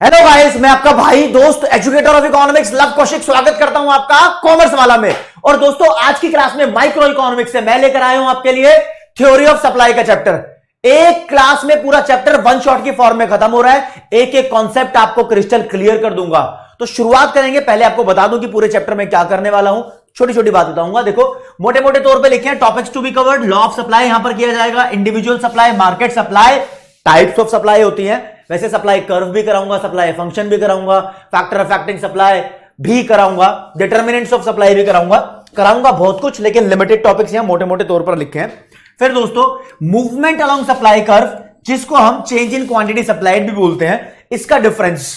Hello guys, मैं आपका भाई दोस्त educator of economics love Kaushik स्वागत करता हूं आपका कॉमर्स वाला में। और दोस्तों, आज की क्लास में माइक्रो इकोनॉमिक्स से मैं लेकर आया हूं आपके लिए थ्योरी ऑफ सप्लाई का चैप्टर। एक क्लास में पूरा चैप्टर वन शॉट की फॉर्म में खत्म हो रहा है। एक एक कॉन्सेप्ट आपको क्रिस्टल क्लियर कर दूंगा। तो शुरुआत करेंगे। पहले आपको बता दूं कि पूरे चैप्टर में क्या करने वाला हूं, छोटी छोटी बात बताऊंगा। देखो, मोटे मोटे तौर पे लिखे हैं topics to be covered. Law of supply यहां पर किया जाएगा, individual supply, market supply, types of supply होती हैं। वैसे सप्लाई कर्व भी कराऊंगा, सप्लाई फंक्शन भी कराऊंगा, फैक्टर अफेक्टिंग सप्लाई भी कराऊंगा, डिटर्मिनेंट्स ऑफ सप्लाई भी कराऊंगा बहुत कुछ, लेकिन लिमिटेड टॉपिक्स यहां मोटे मोटे तौर पर लिखे हैं। फिर दोस्तों, मूवमेंट अलोंग सप्लाई कर्व, जिसको हम चेंज इन क्वांटिटी सप्लाइड भी बोलते हैं, इसका difference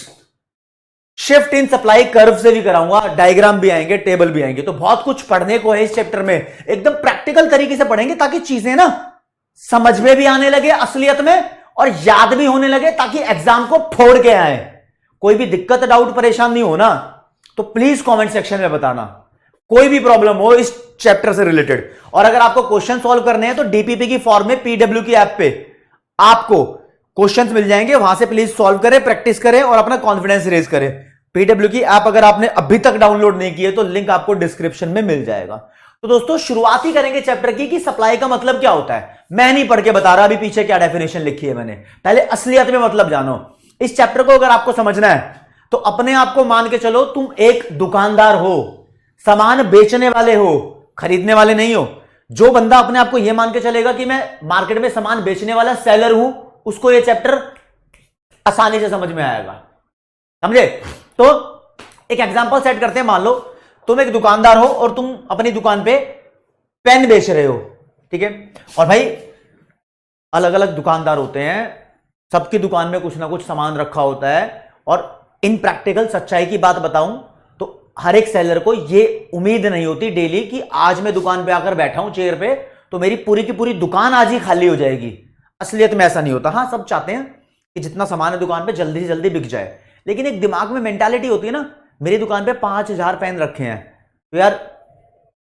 shift in supply curve से भी कराऊंगा। डायग्राम भी आएंगे, टेबल भी आएंगे। तो बहुत कुछ पढ़ने को है इस चैप्टर में। एकदम प्रैक्टिकल तरीके से पढ़ेंगे ताकि चीजें ना समझ में भी आने लगे असलियत में और याद भी होने लगे, ताकि एग्जाम को फोड़ के आए। कोई भी दिक्कत, डाउट, परेशान नहीं हो ना, तो प्लीज कमेंट सेक्शन में बताना कोई भी प्रॉब्लम हो इस चैप्टर से रिलेटेड। और अगर आपको क्वेश्चन सॉल्व करने हैं तो डीपीपी की फॉर्म में पीडब्ल्यू की ऐप पे आपको क्वेश्चंस मिल जाएंगे। वहां से प्लीज सॉल्व करें, प्रैक्टिस करें और अपना कॉन्फिडेंस रेज करें। पीडब्ल्यू की ऐप अगर आपने अभी तक डाउनलोड नहीं की है तो लिंक आपको डिस्क्रिप्शन में मिल जाएगा। तो दोस्तों, शुरुआत ही करेंगे चैप्टर की कि सप्लाई का मतलब क्या होता है। मैं नहीं पढ़ के बता रहा अभी पीछे क्या डेफिनेशन लिखी है मैंने, पहले असलियत में मतलब जानो। इस चैप्टर को अगर आपको समझना है तो अपने आप को मान के चलो तुम एक दुकानदार हो, सामान बेचने वाले हो, खरीदने वाले नहीं हो। जो बंदा अपने आप को यह मान के चलेगा कि मैं मार्केट में सामान बेचने वाला सेलर हूं, उसको यह चैप्टर आसानी से समझ में आएगा। समझे? तो एक एग्जांपल सेट करते हैं। मान लो तुम एक दुकानदार हो और तुम अपनी दुकान पे पेन बेच रहे हो, ठीक है। और भाई अलग अलग दुकानदार होते हैं, सबकी दुकान में कुछ ना कुछ सामान रखा होता है। और इन प्रैक्टिकल सच्चाई की बात बताऊं तो हर एक सेलर को ये उम्मीद नहीं होती डेली कि आज मैं दुकान पे आकर बैठा हूं चेयर पे तो मेरी पूरी की पूरी दुकान आज ही खाली हो जाएगी। असलियत में ऐसा नहीं होता। हाँ, सब चाहते हैं कि जितना सामान है दुकान पे जल्दी से जल्दी बिक जाए, लेकिन एक दिमाग में मेंटालिटी होती है ना, मेरी दुकान पे 5000 पेन रखे हैं तो यार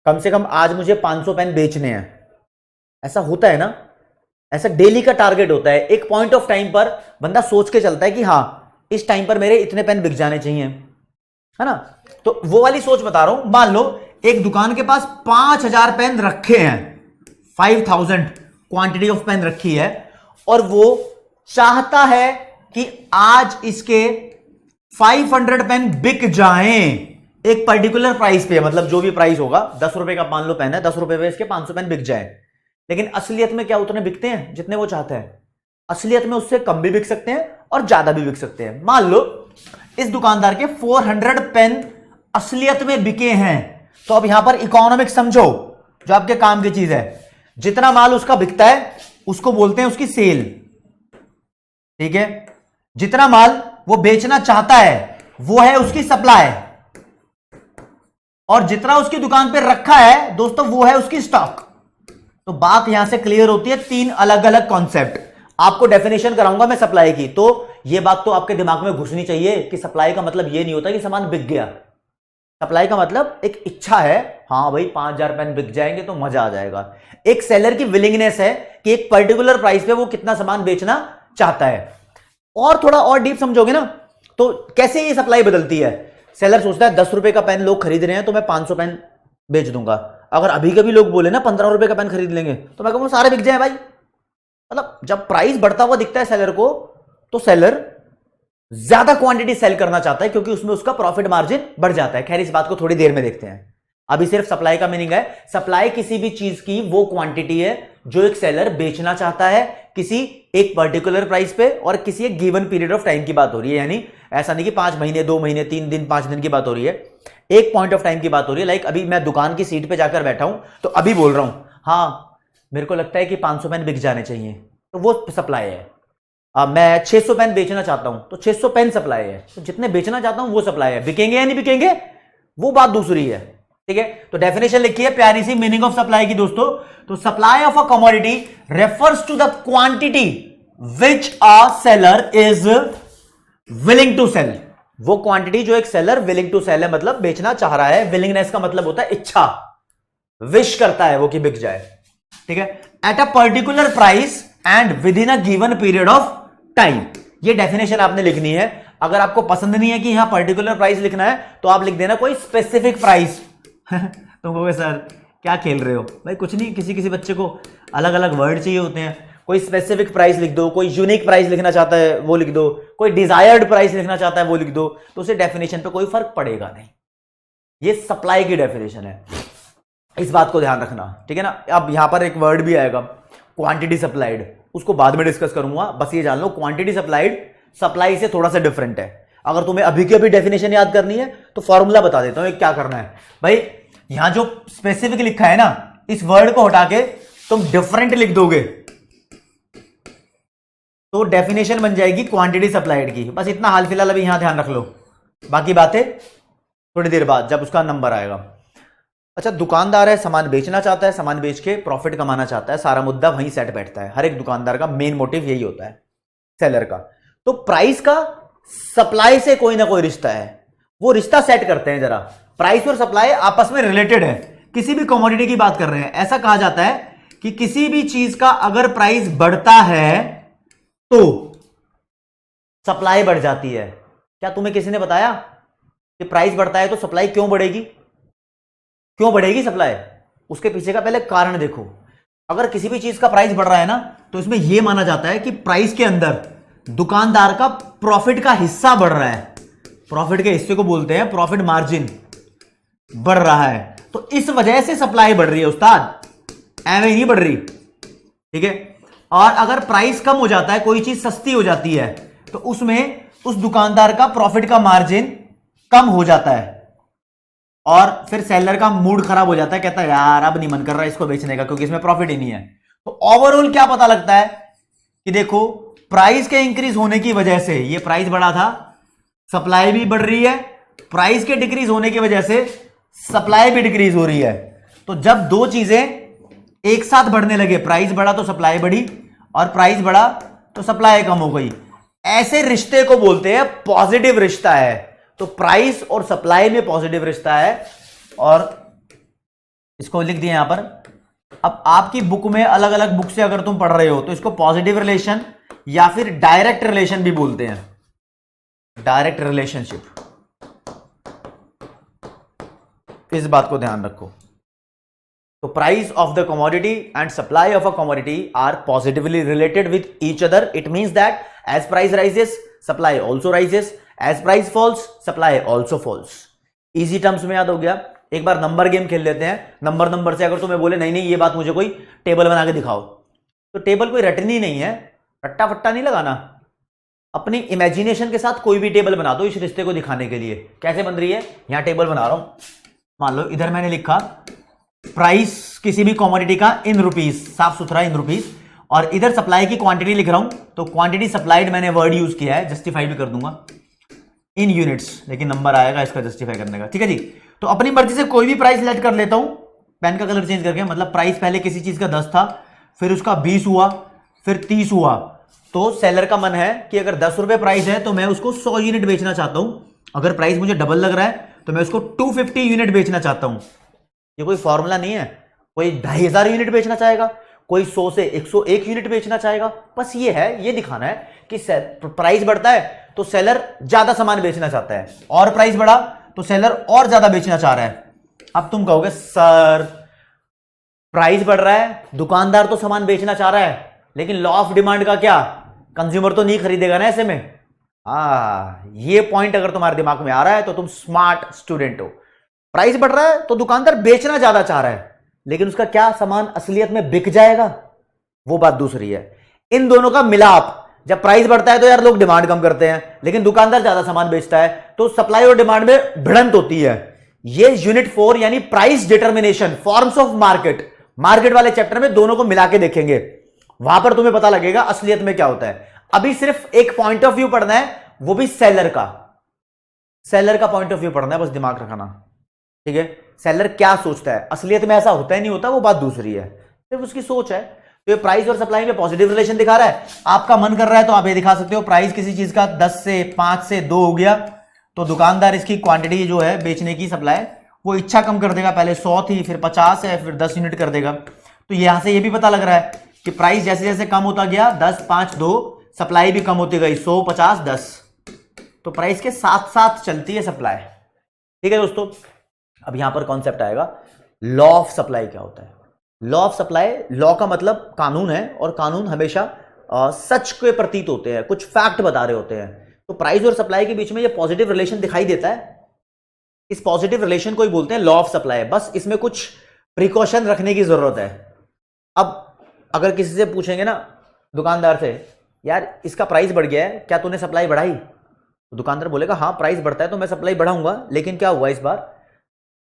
कम से कम आज मुझे 500 पेन बेचने हैं। ऐसा होता है ना, ऐसा डेली का टारगेट होता है। एक पॉइंट ऑफ टाइम पर बंदा सोच के चलता है कि हाँ, इस टाइम पर मेरे इतने पेन बिक जाने चाहिए, है ना। तो वो वाली सोच बता रहा हूं। मान लो एक दुकान के पास 5000 पेन रखे हैं, 5000 क्वांटिटी ऑफ पेन रखी है, और वो चाहता है कि आज इसके 500 पेन बिक जाएं एक पर्टिकुलर प्राइस पे। मतलब जो भी प्राइस होगा, 10 रुपए का मान लो पेन है, 10 रुपए पे इसके 500 पेन बिक जाए। लेकिन असलियत में क्या उतने बिकते हैं जितने वो चाहते हैं? असलियत में उससे कम भी बिक सकते हैं और ज्यादा भी बिक सकते हैं। मान लो इस दुकानदार के 400 पेन असलियत में बिके हैं, तो अब यहां पर इकोनॉमिक्स समझो, जो आपके काम की चीज है। जितना माल उसका बिकता है उसको बोलते हैं उसकी सेल, ठीक है। जितना माल वो बेचना चाहता है वो है उसकी सप्लाई, और जितना उसकी दुकान पे रखा है दोस्तों वो है उसकी स्टॉक। तो बात यहां से क्लियर होती है। तीन अलग अलग कॉन्सेप्ट आपको डेफिनेशन कराऊंगा मैं सप्लाई की। तो यह बात तो आपके दिमाग में घुसनी चाहिए कि सप्लाई का मतलब यह नहीं होता कि सामान बिक गया। सप्लाई का मतलब एक इच्छा है, हाँ भाई 5000 पेन बिक जाएंगे तो मजा आ जाएगा। एक सेलर की विलिंगनेस है कि एक पर्टिकुलर प्राइस पे वो कितना सामान बेचना चाहता है। और थोड़ा और डीप समझोगे ना तो कैसे ये सप्लाई बदलती है। सेलर सोचता है 10 रुपए का पेन लोग खरीद रहे हैं तो मैं 500 पेन बेच दूंगा। अगर अभी कभी लोग बोले ना 15 रुपए का पेन खरीद लेंगे तो मैं कहूंगा सारे बिक जाए भाई। मतलब जब प्राइस बढ़ता हुआ दिखता है सेलर को, तो सेलर ज्यादा क्वांटिटी सेल करना चाहता है क्योंकि उसमें उसका प्रॉफिट मार्जिन बढ़ जाता है। खैर, इस बात को थोड़ी देर में देखते हैं। अभी सिर्फ सप्लाई का मीनिंग है, सप्लाई किसी भी चीज की वो क्वांटिटी है जो एक सेलर बेचना चाहता है किसी एक पर्टिकुलर प्राइस पे, और किसी एक गिवन पीरियड ऑफ टाइम की बात हो रही है। यानी ऐसा नहीं कि 5 महीने, 2 महीने, 3 दिन, 5 दिन की बात हो रही है, एक पॉइंट ऑफ टाइम की बात हो रही है। लाइक अभी मैं दुकान की सीट पे जाकर बैठा हूं तो अभी बोल रहा हूं हाँ मेरे को लगता है कि 500 पेन बिक जाने चाहिए, तो वो सप्लाई है। मैं 600 पेन बेचना चाहता हूं तो 600 पेन सप्लाई है। तो जितने बेचना चाहता हूं वो सप्लाई है। बिकेंगे या नहीं बिकेंगे वो बात दूसरी है, ठीक है। तो डेफिनेशन लिखी है प्यारी सी मीनिंग ऑफ सप्लाई की दोस्तों। तो supply of a commodity refers to the quantity which a seller is willing to sell. वो क्वांटिटी जो एक सेलर विलिंग टू सेल है, मतलब बेचना चाह रहा है। विलिंगनेस का मतलब होता है इच्छा, विश करता है वो कि बिक जाए, ठीक है। Eight a particular price and with in a given period of time. ये डेफिनेशन आपने लिखनी है। अगर आपको पसंद नहीं है कि यहां पर्टिकुलर प्राइस लिखना है तो आप लिख देना कोई स्पेसिफिक प्राइस। तुम कहोगे सर क्या खेल रहे हो भाई, कुछ नहीं, किसी किसी बच्चे को अलग अलग वर्ड चाहिए होते हैं, कोई स्पेसिफिक प्राइस लिख दो, कोई यूनिक प्राइस लिखना चाहता है वो लिख दो, कोई डिजायर्ड प्राइस लिखना चाहता है वो लिख दो, तो उसे डेफिनेशन पे कोई फर्क पड़ेगा नहीं। ये सप्लाई की डेफिनेशन है, इस बात को ध्यान रखना, ठीक है ना। अब यहां पर एक वर्ड भी आएगा क्वांटिटी सप्लाइड, उसको बाद में डिस्कस करूंगा, बस ये जान लो क्वांटिटी सप्लाइड सप्लाई से थोड़ा सा डिफरेंट है। अगर तुम्हें अभी की अभी डेफिनेशन याद करनी है तो फॉर्मूला बता देता हूं क्या करना है भाई। यहां जो स्पेसिफिक लिखा है ना, इस वर्ड को हटा के तुम डिफरेंट लिख दोगे तो डेफिनेशन बन जाएगी क्वांटिटी सप्लाइड की। बस इतना हाल फिलहाल अभी यहां ध्यान रख लो, बाकी बातें थोड़ी देर बाद जब उसका नंबर आएगा। अच्छा, दुकानदार है, सामान बेचना चाहता है, सामान बेच के प्रॉफिट कमाना चाहता है, सारा मुद्दा वहीं सेट बैठता है। हर एक दुकानदार का मेन मोटिव यही होता है, सेलर का। तो प्राइस का सप्लाई से कोई ना कोई रिश्ता है, वो रिश्ता सेट करते हैं जरा। प्राइस और सप्लाई आपस में रिलेटेड है, किसी भी कमोडिटी की बात कर रहे हैं। ऐसा कहा जाता है कि किसी भी चीज का अगर प्राइस बढ़ता है तो सप्लाई बढ़ जाती है। क्या तुम्हें किसी ने बताया कि प्राइस बढ़ता है तो सप्लाई क्यों बढ़ेगी? क्यों बढ़ेगी सप्लाई? उसके पीछे का पहले कारण देखो। अगर किसी भी चीज का प्राइस बढ़ रहा है ना, तो इसमें यह माना जाता है कि प्राइस के अंदर दुकानदार का प्रॉफिट का हिस्सा बढ़ रहा है। प्रॉफिट के हिस्से को बोलते हैं प्रॉफिट मार्जिन, बढ़ रहा है, तो इस वजह से सप्लाई बढ़ रही है उस्ताद, एवं नहीं बढ़ रही, ठीक है। और अगर प्राइस कम हो जाता है, कोई चीज सस्ती हो जाती है, तो उसमें उस दुकानदार का प्रॉफिट का मार्जिन कम हो जाता है और फिर सेलर का मूड खराब हो जाता है, कहता है यार अब नहीं मन कर रहा इसको बेचने का क्योंकि इसमें प्रॉफिट ही नहीं है। तो ओवरऑल क्या पता लगता है कि देखो प्राइस के इंक्रीज होने की वजह से, ये प्राइस बढ़ा था, सप्लाई भी बढ़ रही है, प्राइस के डिक्रीज होने की वजह से सप्लाई भी डिक्रीज हो रही है। तो जब दो चीजें एक साथ बढ़ने लगे, प्राइस बढ़ा तो सप्लाई बढ़ी और प्राइस बढ़ा तो सप्लाई कम हो गई, ऐसे रिश्ते को बोलते हैं पॉजिटिव रिश्ता है। तो प्राइस और सप्लाई में पॉजिटिव रिश्ता है और इसको लिख दिया यहां पर। अब आपकी बुक में अलग अलग बुक से अगर तुम पढ़ रहे हो तो इसको पॉजिटिव रिलेशन या फिर डायरेक्ट रिलेशन भी बोलते हैं, डायरेक्ट रिलेशनशिप। इस बात को ध्यान रखो। तो price of the commodity and supply of a commodity are positively related with each other. It means that as price rises supply also rises, as price falls supply also falls. Easy terms में याद हो गया। एक बार number game खेल लेते हैं। Number से अगर तुम्हें बोले नहीं नहीं ये बात मुझे कोई टेबल बना के दिखाओ, तो टेबल कोई रटनी नहीं है, रट्टा फट्टा नहीं लगाना, अपनी इमेजिनेशन के साथ कोई भी टेबल बना दो इस रिश्ते को दिखाने के लिए। कैसे बन रही है? यहां टेबल बना रहा हूं, मान लो इधर मैंने लिखा प्राइस किसी भी कमोडिटी का इन रुपीज, साफ सुथरा इन रुपीज, और इधर सप्लाई की क्वांटिटी लिख रहा हूं, तो क्वांटिटी सप्लाइड मैंने वर्ड यूज किया है, जस्टिफाई भी कर दूंगा इन यूनिट्स, लेकिन नंबर आएगा इसका जस्टिफाई करने का, ठीक है जी। तो अपनी मर्जी से कोई भी प्राइस लेट कर लेता हूं, पेन का कलर चेंज करके, मतलब प्राइस पहले किसी चीज का 10 था, फिर उसका 20 हुआ, फिर 30 हुआ, तो सेलर का मन है कि अगर 10 रुपए प्राइस है तो मैं उसको 100 यूनिट बेचना चाहता हूं। अगर प्राइस मुझे डबल लग रहा है तो मैं उसको 250 यूनिट बेचना चाहता हूं। ये कोई फॉर्मूला नहीं है, कोई 2500 यूनिट बेचना चाहेगा, कोई 100 से 101 यूनिट बेचना चाहेगा। बस ये है, ये दिखाना है कि प्राइस बढ़ता है तो सेलर ज्यादा सामान बेचना चाहता है, और प्राइस बढ़ा तो सेलर और ज्यादा बेचना चाह रहा है। अब तुम कहोगे सर प्राइस बढ़ रहा है, दुकानदार तो सामान बेचना चाह रहा है, लेकिन लॉ ऑफ डिमांड का क्या, कंज्यूमर तो नहीं खरीदेगा ना ऐसे में। ये पॉइंट अगर तुम्हारे दिमाग में आ रहा है तो तुम स्मार्ट स्टूडेंट हो। प्राइस बढ़ रहा है तो दुकानदार बेचना ज्यादा चाह रहा है, लेकिन उसका क्या सामान असलियत में बिक जाएगा, वो बात दूसरी है। इन दोनों का मिलाप, जब प्राइस बढ़ता है तो यार लोग डिमांड कम करते हैं, लेकिन दुकानदार ज्यादा सामान बेचता है, तो सप्लाई और डिमांड में भिड़ंत होती है। ये यूनिट 4 यानी price determination forms of market, market वाले चैप्टर में दोनों को मिला के देखेंगे, वहां पर तुम्हें पता लगेगा असलियत में क्या होता है। अभी सिर्फ एक पॉइंट ऑफ व्यू पढ़ना है, वो भी सेलर का पॉइंट ऑफ व्यू पढ़ना है, बस दिमाग रखना, ठीक है। सेलर क्या सोचता है, असलियत में ऐसा होता ही नहीं होता, वो बात दूसरी है, सिर्फ उसकी सोच है। तो ये प्राइस और सप्लाई में पॉजिटिव रिलेशन दिखा रहा है। आपका मन कर रहा है तो आप ये दिखा सकते हो, प्राइस किसी चीज का 10 से 5 से 2 हो गया, तो दुकानदार इसकी क्वांटिटी जो है बेचने की, सप्लाई, वो इच्छा कम कर देगा। पहले 100 थी, फिर 50 है, फिर 10 यूनिट कर देगा। तो यहां से ये भी पता लग रहा है कि प्राइस जैसे जैसे कम होता गया, 10 5 2, सप्लाई भी कम होती गई, 100 50 10, तो प्राइस के साथ साथ चलती है सप्लाई। ठीक है दोस्तों, अब यहां पर कॉन्सेप्ट आएगा लॉ ऑफ सप्लाई क्या होता है। लॉ ऑफ सप्लाई, लॉ का मतलब कानून है, और कानून हमेशा सच के प्रतीत होते हैं, कुछ फैक्ट बता रहे होते हैं। तो प्राइस और सप्लाई के बीच में ये पॉजिटिव रिलेशन दिखाई देता है, इस पॉजिटिव रिलेशन को ही बोलते हैं लॉ ऑफ सप्लाई। बस इसमें कुछ प्रिकॉशन रखने की जरूरत है। अब अगर किसी से पूछेंगे ना, दुकानदार से, यार इसका प्राइस बढ़ गया है, क्या तूने सप्लाई बढ़ाई? तो दुकानदार बोलेगा हाँ प्राइस बढ़ता है तो मैं सप्लाई बढ़ाऊंगा, लेकिन क्या हुआ इस बार,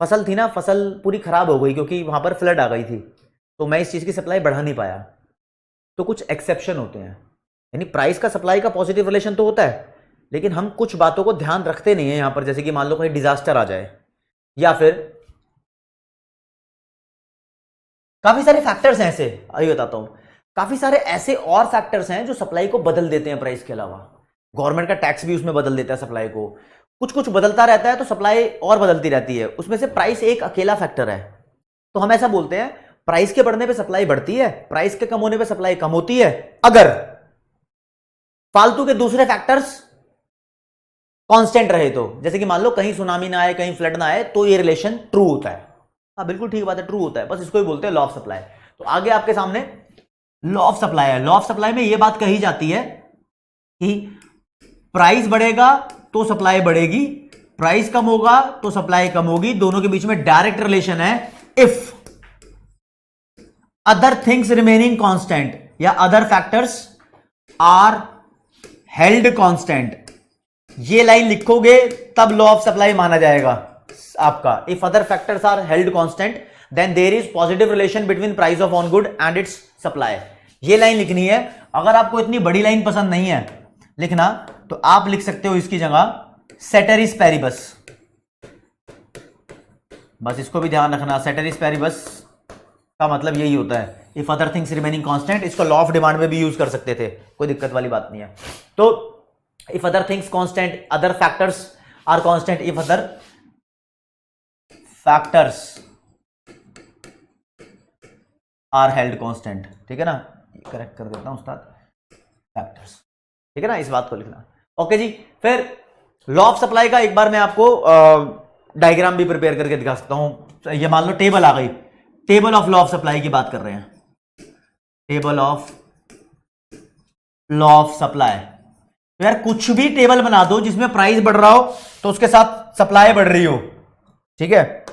फसल थी ना, फसल पूरी खराब हो गई क्योंकि वहां पर फ्लड आ गई थी, तो मैं इस चीज की सप्लाई बढ़ा नहीं पाया। तो कुछ एक्सेप्शन होते हैं, यानी प्राइस का सप्लाई का पॉजिटिव रिलेशन तो होता है, लेकिन हम कुछ बातों को ध्यान रखते नहीं है यहां पर। जैसे कि मान लो कहीं डिजास्टर आ जाए, या फिर काफी सारे फैक्टर्स हैं ऐसे, आइए बताता हूं, काफी सारे ऐसे और फैक्टर्स हैं जो सप्लाई को बदल देते हैं प्राइस के अलावा। गवर्नमेंट का टैक्स भी उसमें बदल देता है सप्लाई को, कुछ कुछ बदलता रहता है, तो सप्लाई और बदलती रहती है। उसमें से प्राइस एक अकेला फैक्टर है। तो हम ऐसा बोलते हैं प्राइस के बढ़ने पे सप्लाई बढ़ती है, प्राइस के कम होने पे सप्लाई कम होती है, अगर फालतू के दूसरे फैक्टर्स कांस्टेंट रहे तो। जैसे कि मान लो कहीं सुनामी ना आए, कहीं फ्लड ना आए, तो ये रिलेशन ट्रू होता है। हाँ बिल्कुल ठीक बात है, ट्रू होता है, बस इसको ही बोलते हैं लॉ ऑफ सप्लाई। तो आगे आपके सामने लॉ ऑफ सप्लाई है। लॉ ऑफ सप्लाई में यह बात कही जाती है कि प्राइस बढ़ेगा तो सप्लाई बढ़ेगी, प्राइस कम होगा तो सप्लाई कम होगी, दोनों के बीच में डायरेक्ट रिलेशन है। If other things remaining constant या other factors are held constant, ये लाइन लिखोगे तब लॉ ऑफ सप्लाई माना जाएगा आपका। If other factors are held constant then there is positive relation between price of on good and its supply. ये line लिखनी है। अगर आपको इतनी बड़ी लाइन पसंद नहीं है लिखना, तो आप लिख सकते हो इसकी जगह सेटेरिस पैरिबस। बस इसको भी ध्यान रखना, सेटेरिस पैरिबस का मतलब यही होता है, if other things remaining constant. इसको लॉ ऑफ डिमांड में भी यूज कर सकते थे, कोई दिक्कत वाली बात नहीं है। तो if other things constant, other factors are constant, if other factors are held constant. ठीक है ना, करेक्ट कर देता हूं उस्ताद, फैक्टर्स। ठीक है ना, इस बात को लिखना। ओके जी, फिर लॉ ऑफ सप्लाई का एक बार मैं आपको डायग्राम भी प्रिपेयर करके दिखा सकता हूं। ये मान लो टेबल आ गई, table of law of supply की बात कर रहे हैं, table of law of supply. तो यार कुछ भी टेबल बना दो जिसमें प्राइस बढ़ रहा हो तो उसके साथ सप्लाई बढ़ रही हो। ठीक है,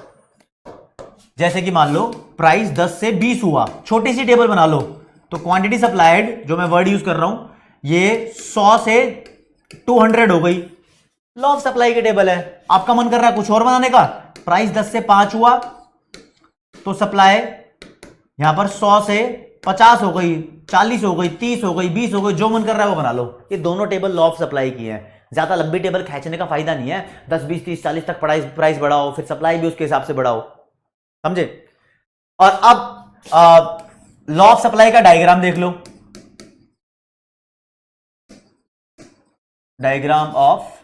जैसे कि मान लो प्राइस 10 से 20 हुआ, छोटी सी टेबल बना लो, तो क्वांटिटी सप्लाइड, जो मैं वर्ड यूज कर रहा हूं, ये 100 से 200 हो गई। लॉ ऑफ सप्लाई की टेबल है। आपका मन कर रहा है कुछ और बनाने का, प्राइस 10 से 5 हुआ तो सप्लाई यहां पर 100 से 50 हो गई, 40 हो गई, 30 हो गई, 20 हो गई, जो मन कर रहा है वो बना लो। ये दोनों टेबल लॉ ऑफ सप्लाई की है। ज्यादा लंबी टेबल खींचने का फायदा नहीं है। 10, 20, 30, 40 तक प्राइस बढ़ाओ, फिर सप्लाई भी उसके हिसाब से बढ़ाओ, समझे। और अब लॉ ऑफ सप्लाई का डायग्राम देख लो, diagram of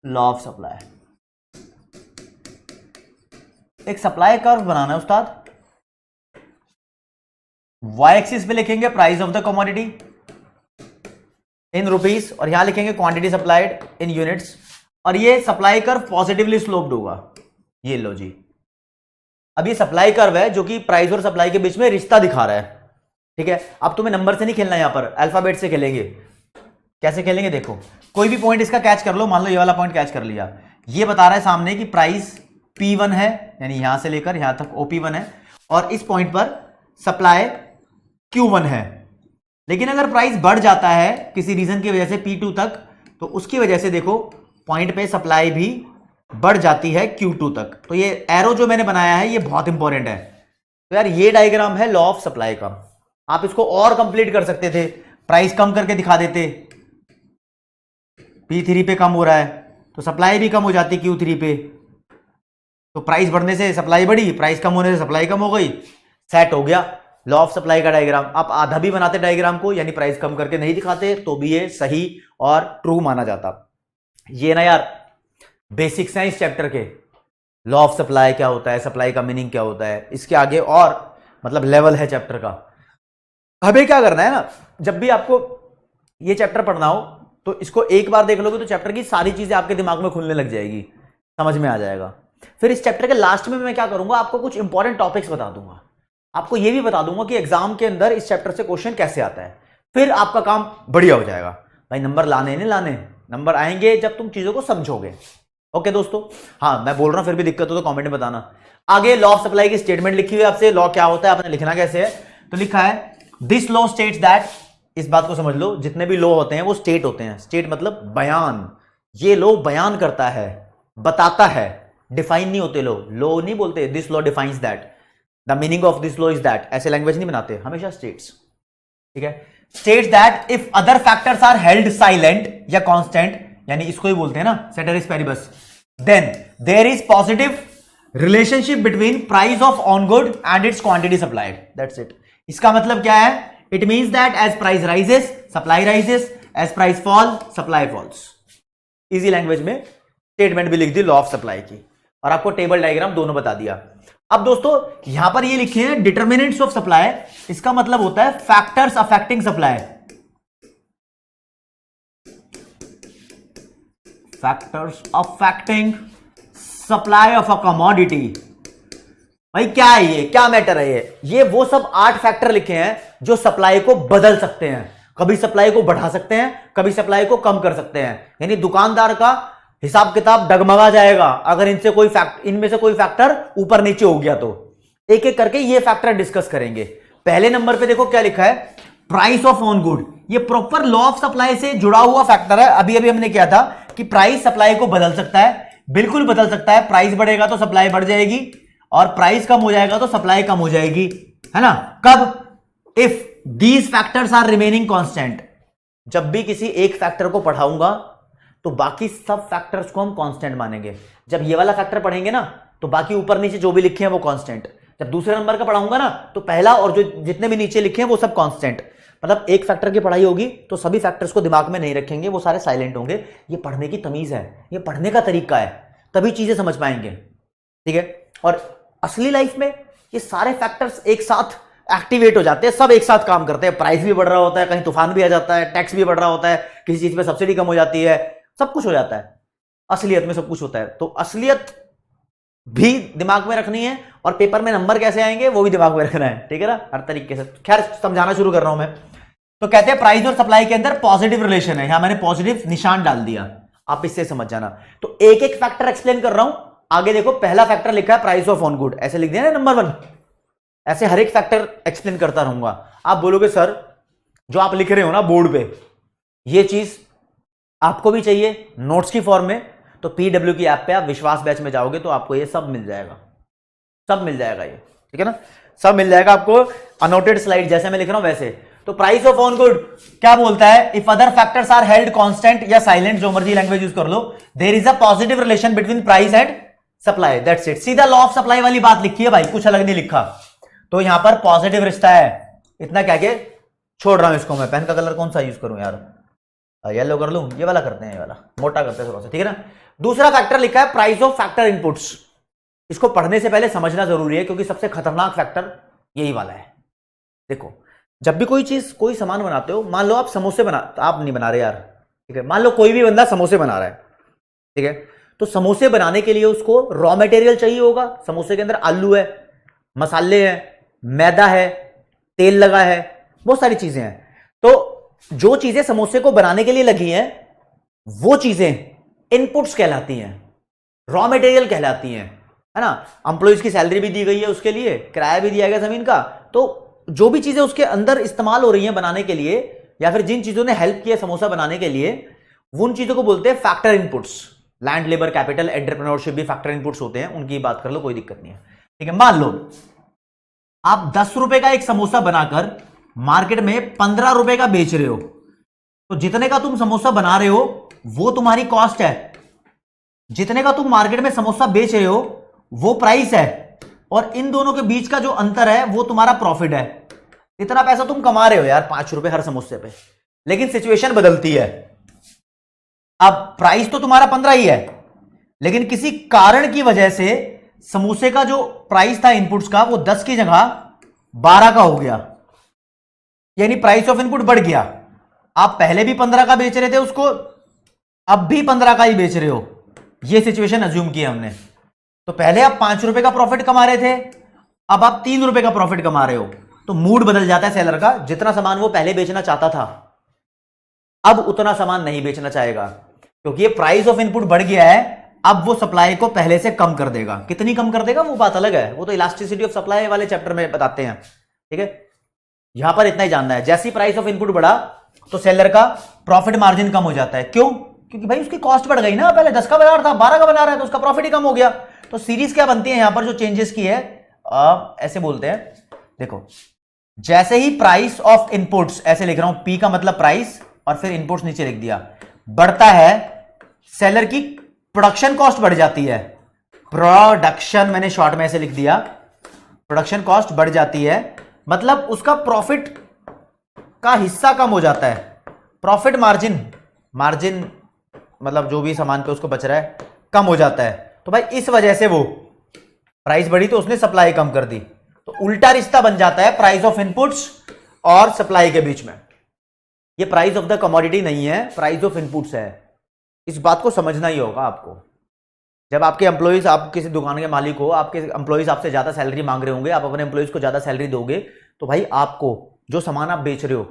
law of supply. एक सप्लाई कर्व बनाना है उस्ताद। वाई एक्सिस पे लिखेंगे price of the commodity in rupees, और यहां लिखेंगे क्वांटिटी सप्लाइड इन यूनिट्स, और ये सप्लाई कर्व पॉजिटिवली स्लोप्ड होगा। ये लो जी, अब ये सप्लाई कर्व है जो कि प्राइस और सप्लाई के बीच में रिश्ता दिखा रहा है। ठीक है, अब तुम्हें नंबर से नहीं खेलना, यहां पर अल्फाबेट से खेलेंगे। कैसे खेलेंगे देखो, कोई भी पॉइंट इसका कैच कर लो। मान लो ये वाला पॉइंट कैच कर लिया, ये बता रहा है सामने कि प्राइस P1 है, यानी यहां से लेकर यहां तक OP1 है, और इस पॉइंट पर सप्लाई Q1 है। लेकिन अगर प्राइस बढ़ जाता है किसी रीजन की वजह से P2 तक, तो उसकी वजह से देखो पॉइंट पे सप्लाई भी बढ़ जाती है Q2 तक। तो ये एरो जो मैंने बनाया है ये बहुत इंपॉर्टेंट है। तो यार ये डायग्राम है लॉ ऑफ सप्लाई का। आप इसको और कंप्लीट कर सकते थे, प्राइस कम करके दिखा देते, P3 पे कम हो रहा है तो सप्लाई भी कम हो जाती Q3 पे, तो प्राइस बढ़ने से सप्लाई बढ़ी, प्राइस कम होने से सप्लाई कम हो गई, सेट हो गया लॉ ऑफ सप्लाई का डायग्राम। आप आधा भी बनाते डायग्राम को, यानी प्राइस कम करके नहीं दिखाते, तो भी ये सही और ट्रू माना जाता। ये ना यार बेसिक्स हैं इस चैप्टर के, लॉ ऑफ सप्लाई क्या होता है, सप्लाई का मीनिंग क्या होता है, इसके आगे और मतलब लेवल है चैप्टर का। हमें क्या करना है ना, जब भी आपको ये चैप्टर पढ़ना हो तो इसको एक बार देख लोगे तो चैप्टर की सारी चीजें आपके दिमाग में खुलने लग जाएगी, समझ में आ जाएगा। फिर इस चैप्टर के लास्ट में मैं क्या करूंगा, आपको कुछ इंपॉर्टेंट टॉपिक्स बता दूंगा, आपको यह भी बता दूंगा कि एग्जाम के अंदर इस चैप्टर से क्वेश्चन कैसे आता है। फिर आपका काम बढ़िया हो जाएगा। भाई नंबर लाने नहीं लाने, नंबर आएंगे जब तुम चीजों को समझोगे। ओके दोस्तों, हाँ मैं बोल रहा हूं, फिर भी दिक्कत हो तो कमेंट में बताना। आगे लॉ ऑफ सप्लाई की स्टेटमेंट लिखी हुई है आपसे, लॉ क्या होता है, आपने लिखना कैसे है। तो लिखा है दिस लॉ स्टेट्स दैट, इस बात को समझ लो, जितने भी लॉ होते हैं वो स्टेट होते हैं। स्टेट मतलब बयान, ये लॉ बयान करता है, बताता है, डिफाइन नहीं होते। लॉ नहीं बोलते this law defines that, the meaning of this law is that, ऐसे लैंग्वेज नहीं बनाते, हमेशा स्टेट्स। ठीक है, states that if other factors are held silent या कांस्टेंट, यानी इसको ही बोलते हैं ना ceteris paribus, then there is positive relationship between price of on good and its quantity supplied, that's it. इसका मतलब क्या है, it means that as price rises supply rises, as price fall supply falls. Easy language में statement भी लिख the law of supply की, और आपको टेबल डायग्राम दोनों बता दिया। अब दोस्तों यहां पर ये लिखे हैं डिटर्मिनेंट्स ऑफ सप्लाई, इसका मतलब होता है factors affecting supply, factors affecting supply of a commodity. भाई क्या है ये, क्या मैटर है ये वो सब 8 फैक्टर लिखे हैं जो सप्लाई को बदल सकते हैं, कभी सप्लाई को बढ़ा सकते हैं, कभी सप्लाई को कम कर सकते हैं। यानी दुकानदार का हिसाब किताब डगमगा जाएगा अगर इनमें से कोई फैक्टर ऊपर नीचे हो गया तो। एक एक करके ये फैक्टर डिस्कस करेंगे। पहले नंबर पे देखो क्या लिखा है, प्राइस ऑफ ऑन गुड। ये प्रॉपर लॉ ऑफ सप्लाई से जुड़ा हुआ फैक्टर है। अभी अभी हमने किया था कि प्राइस सप्लाई को बदल सकता है, बिल्कुल बदल सकता है। प्राइस बढ़ेगा तो सप्लाई बढ़ जाएगी, और प्राइस कम हो जाएगा तो सप्लाई कम हो जाएगी, है ना। कब, if these factors are remaining constant, जब भी किसी एक फैक्टर को पढ़ाऊंगा तो बाकी सब फैक्टर्स को हम कांस्टेंट मानेंगे। जब ये वाला फैक्टर पढ़ेंगे ना तो बाकी ऊपर नीचे जो भी लिखे हैं वो कांस्टेंट। जब दूसरे नंबर का पढ़ाऊंगा ना तो पहला और जो जितने भी नीचे लिखे हैं वो सब कांस्टेंट। मतलब एक फैक्टर की पढ़ाई होगी तो सभी फैक्टर्स को दिमाग में नहीं रखेंगे, वो सारे साइलेंट होंगे। ये पढ़ने की तमीज है, ये पढ़ने का तरीका है, तभी चीजें समझ पाएंगे। ठीक है, और असली लाइफ में ये सारे फैक्टर्स एक साथ एक्टिवेट हो जाते हैं, सब एक साथ काम करते हैं। प्राइस भी बढ़ रहा होता है, कहीं तूफान भी आ जाता है, टैक्स भी बढ़ रहा होता है, किसी चीज पे सब्सिडी कम हो जाती है, सब कुछ हो जाता है। असलियत में सब कुछ होता है। तो असलियत भी दिमाग में रखनी है, और पेपर में नंबर कैसे आएंगे वो भी दिमाग में रखना है। ठीक है ना, हर तरीके से। खैर समझाना शुरू कर रहा हूं मैं। तो कहते हैं प्राइस और सप्लाई के अंदर पॉजिटिव रिलेशन है। यहां मैंने पॉजिटिव निशान डाल दिया, आप इससे समझ जाना। तो एक एक फैक्टर एक्सप्लेन कर रहा हूं। आगे देखो, पहला फैक्टर लिखा है प्राइस ऑफ ऑन गुड, ऐसे लिख दिया ना नंबर 1। ऐसे हर एक फैक्टर एक्सप्लेन करता रहूंगा। आप बोलोगे सर जो आप लिख रहे हो ना बोर्ड पे, ये चीज आपको भी चाहिए नोट्स की फॉर्म में, तो पीडब्ल्यू की ऐप पे आप विश्वास बैच में जाओगे तो आपको ये सब मिल जाएगा, सब मिल जाएगा ये। ठीक है ना, सब मिल जाएगा आपको अनोटेड स्लाइड जैसे मैं लिख रहा हूं वैसे। तो प्राइस ऑफ ऑन गुड क्या बोलता है, if other factors are held constant या साइलेंट, जो मर्जी लैंग्वेज यूज कर लो, there is a positive relation between price and supply, that's it. सीधा लॉ ऑफ सप्लाई वाली बात लिखी है भाई, कुछ अलग नहीं लिखा। तो यहां पर पॉजिटिव रिश्ता है, इतना कह के छोड़ रहा हूं इसको मैं। पेन का कलर कौन सा यूज करूं यार, येलो कर लूं, ये वाला करते हैं, ये वाला मोटा करते हैं थोड़ा सा। ठीक है ना। दूसरा फैक्टर लिखा है प्राइस ऑफ फैक्टर इनपुट्स। इसको पढ़ने से पहले समझना जरूरी है, क्योंकि सबसे खतरनाक फैक्टर यही वाला है। देखो, जब भी कोई चीज, कोई सामान बनाते हो, मान लो आप समोसे आप नहीं बना रहे यार, ठीक है, मान लो कोई भी बंदा समोसे बना रहा है, ठीक है, तो समोसे बनाने के लिए उसको रॉ मटेरियल चाहिए होगा। समोसे के अंदर आलू है, मसाले हैं, मैदा है, तेल लगा है, बहुत सारी चीजें हैं। तो जो चीजें समोसे को बनाने के लिए लगी हैं वो चीजें इनपुट्स कहलाती हैं, रॉ मटेरियल कहलाती हैं, है ना। एम्प्लॉइज की सैलरी भी दी गई है उसके लिए, किराया भी दिया गया जमीन का। तो जो भी चीजें उसके अंदर इस्तेमाल हो रही हैं बनाने के लिए, या फिर जिन चीजों ने हेल्प किया समोसा बनाने के लिए, उन चीजों को बोलते हैं factor inputs. Land, labour, capital, entrepreneurship भी फैक्टर इनपुट्स होते हैं, उनकी बात कर लो, कोई दिक्कत नहीं है। ठीक है, मान लो आप 10 रुपए का एक समोसा बनाकर मार्केट में 15 रुपए का बेच रहे हो, तो जितने का तुम समोसा बना रहे हो वो तुम्हारी कॉस्ट है, जितने का तुम मार्केट में समोसा बेच रहे हो वो प्राइस है, और इन दोनों के बीच का जो अंतर है वो तुम्हारा प्रॉफिट है। इतना पैसा तुम कमा रहे हो यार, 5 रुपए हर समोसे पे, लेकिन सिचुएशन बदलती है। अब प्राइस तो तुम्हारा 15 ही है, लेकिन किसी कारण की वजह से समोसे का जो प्राइस था इनपुट्स का, वो 10 की जगह 12 का हो गया, यानी प्राइस ऑफ इनपुट बढ़ गया। आप पहले भी 15 का बेच रहे थे उसको, अब भी 15 का ही बेच रहे हो, ये सिचुएशन अज्यूम की हमने। तो पहले आप 5 रुपए का प्रॉफिट कमा रहे थे, अब आप 3 रुपए का प्रॉफिट कमा रहे हो। तो मूड बदल जाता है सेलर का, जितना सामान वो पहले बेचना चाहता था अब उतना सामान नहीं बेचना चाहेगा, क्योंकि ये प्राइस ऑफ इनपुट बढ़ गया है। अब वो सप्लाई को पहले से कम कर देगा। कितनी कम कर देगा वो बात अलग है, वो तो इलास्टिसिटी ऑफ सप्लाई वाले चैप्टर में बताते हैं, ठीक है। यहां पर इतना ही जानना है, जैसी प्राइस ऑफ इनपुट बढ़ा तो सेलर का प्रॉफिट मार्जिन कम हो जाता है। क्यों? क्योंकि भाई उसकी कॉस्ट बढ़ गई ना, पहले 10 का बना रहा था 12 का बना रहा है, तो उसका प्रॉफिट ही कम हो गया। तो सीरीज क्या बनती है यहां पर जो चेंजेस की है, ऐसे बोलते हैं, देखो जैसे ही प्राइस ऑफ इनपुट्स, ऐसे लिख रहा हूं, पी का मतलब प्राइस और फिर इनपुट्स नीचे लिख दिया, बढ़ता है, सेलर की प्रोडक्शन कॉस्ट बढ़ जाती है। प्रोडक्शन मैंने शॉर्ट में ऐसे लिख दिया, प्रोडक्शन कॉस्ट बढ़ जाती है, मतलब उसका प्रॉफिट का हिस्सा कम हो जाता है। प्रॉफिट मार्जिन, मार्जिन मतलब जो भी सामान पे उसको बच रहा है कम हो जाता है। तो भाई इस वजह से वो प्राइस बढ़ी तो उसने सप्लाई कम कर दी, तो उल्टा रिश्ता बन जाता है प्राइस ऑफ इनपुट्स और सप्लाई के बीच में। ये प्राइस ऑफ द कमोडिटी नहीं है, प्राइस ऑफ इनपुट्स है। इस बात को समझना ही होगा आपको। जब आपके एम्प्लॉइज, आप किसी दुकान के मालिक हो, आपके एम्प्लॉइज आपसे ज्यादा सैलरी मांग रहे होंगे, आप अपने एम्प्लॉइज को ज्यादा सैलरी दोगे, तो भाई आपको जो सामान आप बेच रहे हो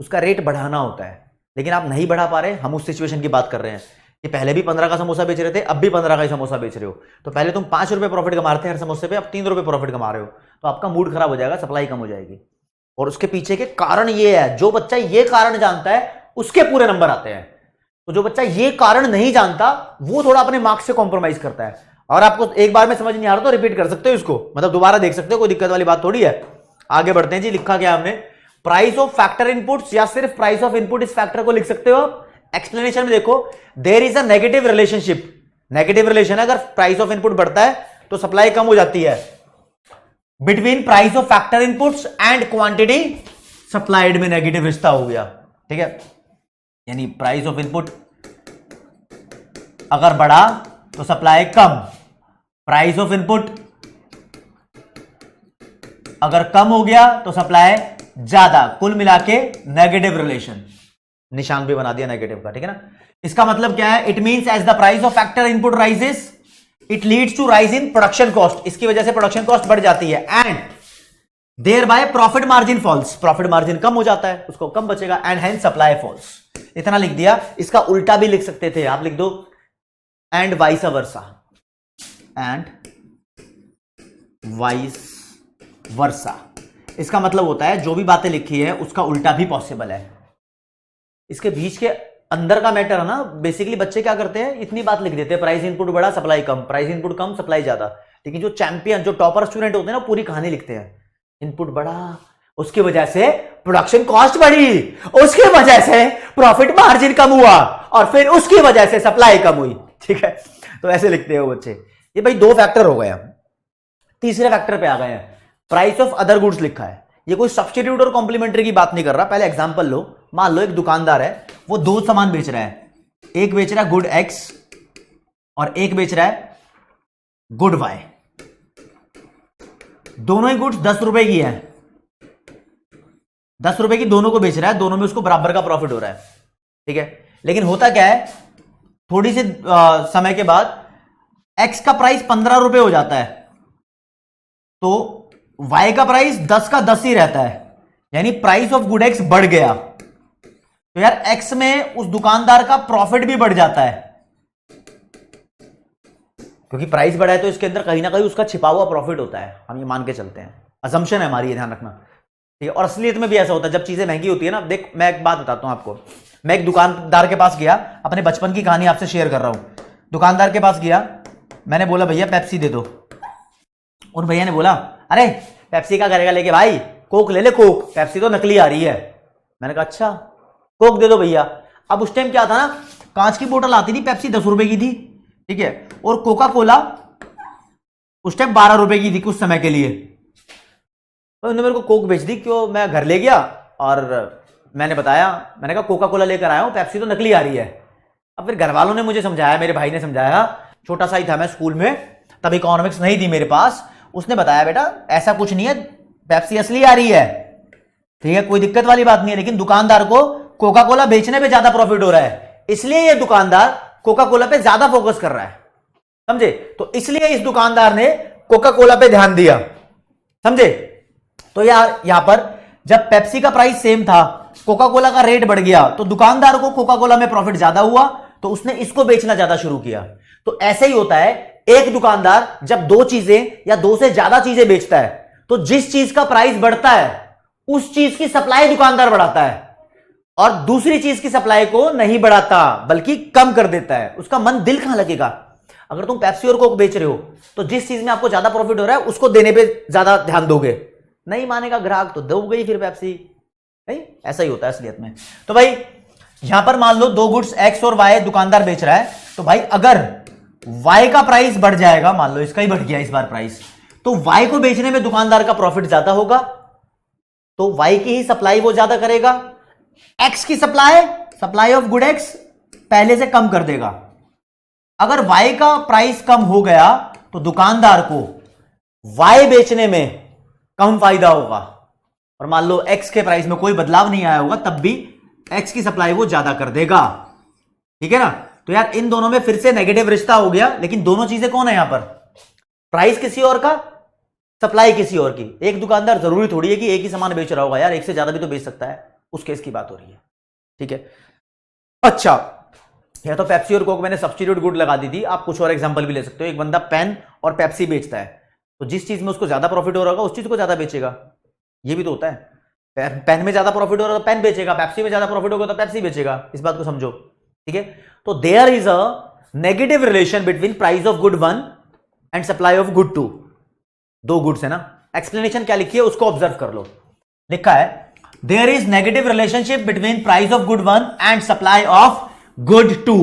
उसका रेट बढ़ाना होता है, लेकिन आप नहीं बढ़ा पा रहे। हम उस सिचुएशन की बात कर रहे हैं कि पहले भी 15 का समोसा बेच रहे थे, अब भी 15 का ही समोसा बेच रहे हो। तो पहले तुम 5 रुपए प्रॉफिट कमा रहे थे हर समोसे पे, अब 3 रुपए प्रॉफिट कमा रहे हो, तो आपका मूड खराब हो जाएगा, सप्लाई कम हो जाएगी। और उसके पीछे के कारण ये है, जो बच्चा ये कारण जानता है उसके पूरे नंबर आते हैं। तो जो बच्चा ये कारण नहीं जानता वो थोड़ा अपने मार्क्स से कॉम्प्रोमाइज करता है। और आपको एक बार में समझ नहीं आ रहा तो रिपीट कर सकते हो इसको, मतलब दोबारा देख सकते हो, कोई दिक्कत वाली बात थोड़ी है। आगे बढ़ते हैं जी। लिखा क्या हमने, प्राइस ऑफ फैक्टर इनपुट्स या सिर्फ प्राइस ऑफ इनपुट इस फैक्टर को लिख सकते हो। एक्सप्लेनेशन में देखो, there is a negative relationship, negative relation है, अगर प्राइस ऑफ इनपुट बढ़ता है तो सप्लाई कम हो जाती है, between price of factor inputs and quantity supplied में नेगेटिव रिश्ता हो गया, ठीक है। यानी प्राइस ऑफ इनपुट अगर बढ़ा तो supply come, price of input अगर कम हो गया तो सप्लाई ज्यादा, कुल मिला के नेगेटिव रिलेशन। निशान भी बना दिया नेगेटिव का, ठीक है ना। इसका मतलब क्या है, it means as the price of factor input rises it leads to rise in production cost, इसकी वजह से प्रोडक्शन कॉस्ट बढ़ जाती है, and thereby profit margin falls, profit margin कम हो जाता है, उसको कम बचेगा, एंड हेंस सप्लाई फॉल्स। इतना लिख दिया। इसका उल्टा भी लिख सकते थे आप, लिख दो and vice versa, and vice वर्सा। इसका मतलब होता है जो भी बातें लिखी है उसका उल्टा भी पॉसिबल है। इसके बीच के अंदर का मैटर है ना, बेसिकली बच्चे क्या करते हैं, इतनी बात लिख देते हैं, प्राइस इनपुट बढ़ा सप्लाई कम, प्राइस इनपुट कम सप्लाई ज्यादा। लेकिन जो चैंपियन, जो टॉपर स्टूडेंट होते हैं ना, पूरी कहानी लिखते हैं, इनपुट बढ़ा उसकी वजह से प्रोडक्शन कॉस्ट बढ़ी, उसकी वजह से प्रॉफिट मार्जिन कम हुआ, और फिर उसकी वजह से सप्लाई कम हुई, ठीक है। तो ऐसे लिखते हैं वो बच्चे। ये भाई 2 फैक्टर हो गए, तीसरे फैक्टर पे आ गए हैं। प्राइस ऑफ अदर गुड्स लिखा है, ये कोई सब्स्टिट्यूट और कॉम्प्लीमेंट्री की बात नहीं कर रहा। पहले एग्जांपल लो, मान लो एक दुकानदार है, वो 2 सामान बेच रहा है, एक बेच रहा है गुड एक्स और एक बेच रहा है गुड वाई। दोनों ही गुड्स 10 रुपए की है, 10 रुपए की दोनों को बेच रहा है, दोनों में उसको बराबर का प्रॉफिट हो रहा है, ठीक है। लेकिन होता क्या है, थोड़ी सी समय के बाद एक्स का प्राइस 15 रुपए हो जाता है, तो वाई का प्राइस 10 का 10 ही रहता है, यानी प्राइस ऑफ गुड एक्स बढ़ गया। तो यार एक्स में उस दुकानदार का प्रॉफिट भी बढ़ जाता है, क्योंकि प्राइस बढ़ा है तो इसके अंदर कहीं ना कहीं उसका छिपा हुआ प्रॉफिट होता है। हम ये मान के चलते हैं, असम्पशन है हमारी, ये ध्यान रखना, ठीक है। और असलियत में भी ऐसा होता है, जब चीजें महंगी होती है ना। देख मैं एक बात बताता हूं आपको, मैं एक दुकानदार के पास गया, अपने बचपन की कहानी आपसे शेयर कर रहा हूं। दुकानदार के पास गया, मैंने बोला भैया पेप्सी दे दो, और भैया ने बोला अरे पेप्सी का करेगा लेके भाई, कोक ले ले, कोक, पेप्सी तो नकली आ रही है। मैंने कहा अच्छा कोक दे दो भैया। अब उस टाइम क्या था ना, कांच की बोतल आती थी, पेप्सी 10 रुपए की थी, ठीक है, और कोका कोला उस टाइम 12 रुपए की थी कुछ समय के लिए। तो उन्होंने मेरे को कोक बेच दी, क्यों, मैं घर ले गया और मैंने बताया, मैंने कहा कोका कोला लेकर आया हूं, पेप्सी तो नकली आ रही है। अब फिर घर वालों ने मुझे समझाया, मेरे भाई ने समझाया, छोटा सा ही था मैं स्कूल में, तब इकोनॉमिक्स नहीं थी मेरे पास। उसने बताया बेटा ऐसा कुछ नहीं है, पेप्सी असली आ रही है, ठीक है, कोई दिक्कत वाली बात नहीं है। लेकिन दुकानदार को कोका कोला बेचने पे ज्यादा प्रॉफिट हो रहा है, इसलिए ये दुकानदार कोका कोला पे ज्यादा फोकस कर रहा है, समझे? तो इसलिए इस दुकानदार ने कोका कोला पे ध्यान दिया, समझे? तो यार यहां पर जब पेप्सी का प्राइस सेम था, कोका कोला का रेट बढ़ गया, तो दुकानदार को कोका कोला में प्रॉफिट ज्यादा हुआ, तो उसने इसको बेचना ज्यादा शुरू किया। तो ऐसे ही होता है, एक दुकानदार जब दो चीजें या दो से ज्यादा चीजें बेचता है, तो जिस चीज का प्राइस बढ़ता है उस चीज की सप्लाई दुकानदार बढ़ाता है, और दूसरी चीज की सप्लाई को नहीं बढ़ाता बल्कि कम कर देता है। उसका मन दिल कहां लगेगा? अगर तुम पेप्सी और कोक बेच रहे हो तो जिस चीज में आपको ज्यादा प्रॉफिट हो रहा है उसको देने पे ज्यादा ध्यान दोगे, नहीं मानेगा ग्राहक तो दोगे ही फिर पेप्सी, नहीं? ऐसा ही होता है असलियत में। तो भाई यहां पर मान लो दो गुड्स एक्स और वाई दुकानदार बेच रहा है, तो भाई अगर वाई का प्राइस बढ़ जाएगा, मान लो इसका ही बढ़ गया इस बार प्राइस, तो वाई को बेचने में दुकानदार का प्रॉफिट ज्यादा होगा, तो वाई की ही सप्लाई वो ज्यादा करेगा, एक्स की सप्लाई ऑफ गुड एक्स पहले से कम कर देगा। अगर वाई का प्राइस कम हो गया तो दुकानदार को वाई बेचने में कम फायदा होगा, और मान लो एक्स के प्राइस में कोई बदलाव नहीं आया होगा, तब भी एक्स की सप्लाई वो ज्यादा कर देगा, ठीक है ना? तो यार इन दोनों में फिर से नेगेटिव रिश्ता हो गया, लेकिन दोनों चीजें कौन है यहां पर? प्राइस किसी और का, सप्लाई किसी और की। एक दुकानदार जरूरी थोड़ी है कि एक ही सामान बेच रहा होगा, यार एक से ज्यादा भी तो बेच सकता है, उस केस की बात हो रही है, ठीक है? अच्छा, या तो पेप्सी और कोक मैंने सब्स्टिट्यूट गुड लगा दी थी, आप कुछ और एग्जांपल भी ले सकते हो। एक बंदा पेन और पेप्सी बेचता है, तो जिस चीज में उसको ज्यादा प्रॉफिट हो रहा होगा उस चीज को ज्यादा बेचेगा, ये भी तो होता है। पेन में ज्यादा प्रॉफिट हो रहा है तो पेन बेचेगा, पेप्सी में ज्यादा प्रॉफिट होगा तो पेप्सी बेचेगा, इस बात को समझो, ठीक है? तो there is a negative relation between price of good 1 and supply of good 2। दो गुड्स है ना, एक्सप्लेनेशन क्या लिखी है उसको ऑब्जर्व कर लो। लिखा है there is negative relationship between price of good 1 and supply of good 2।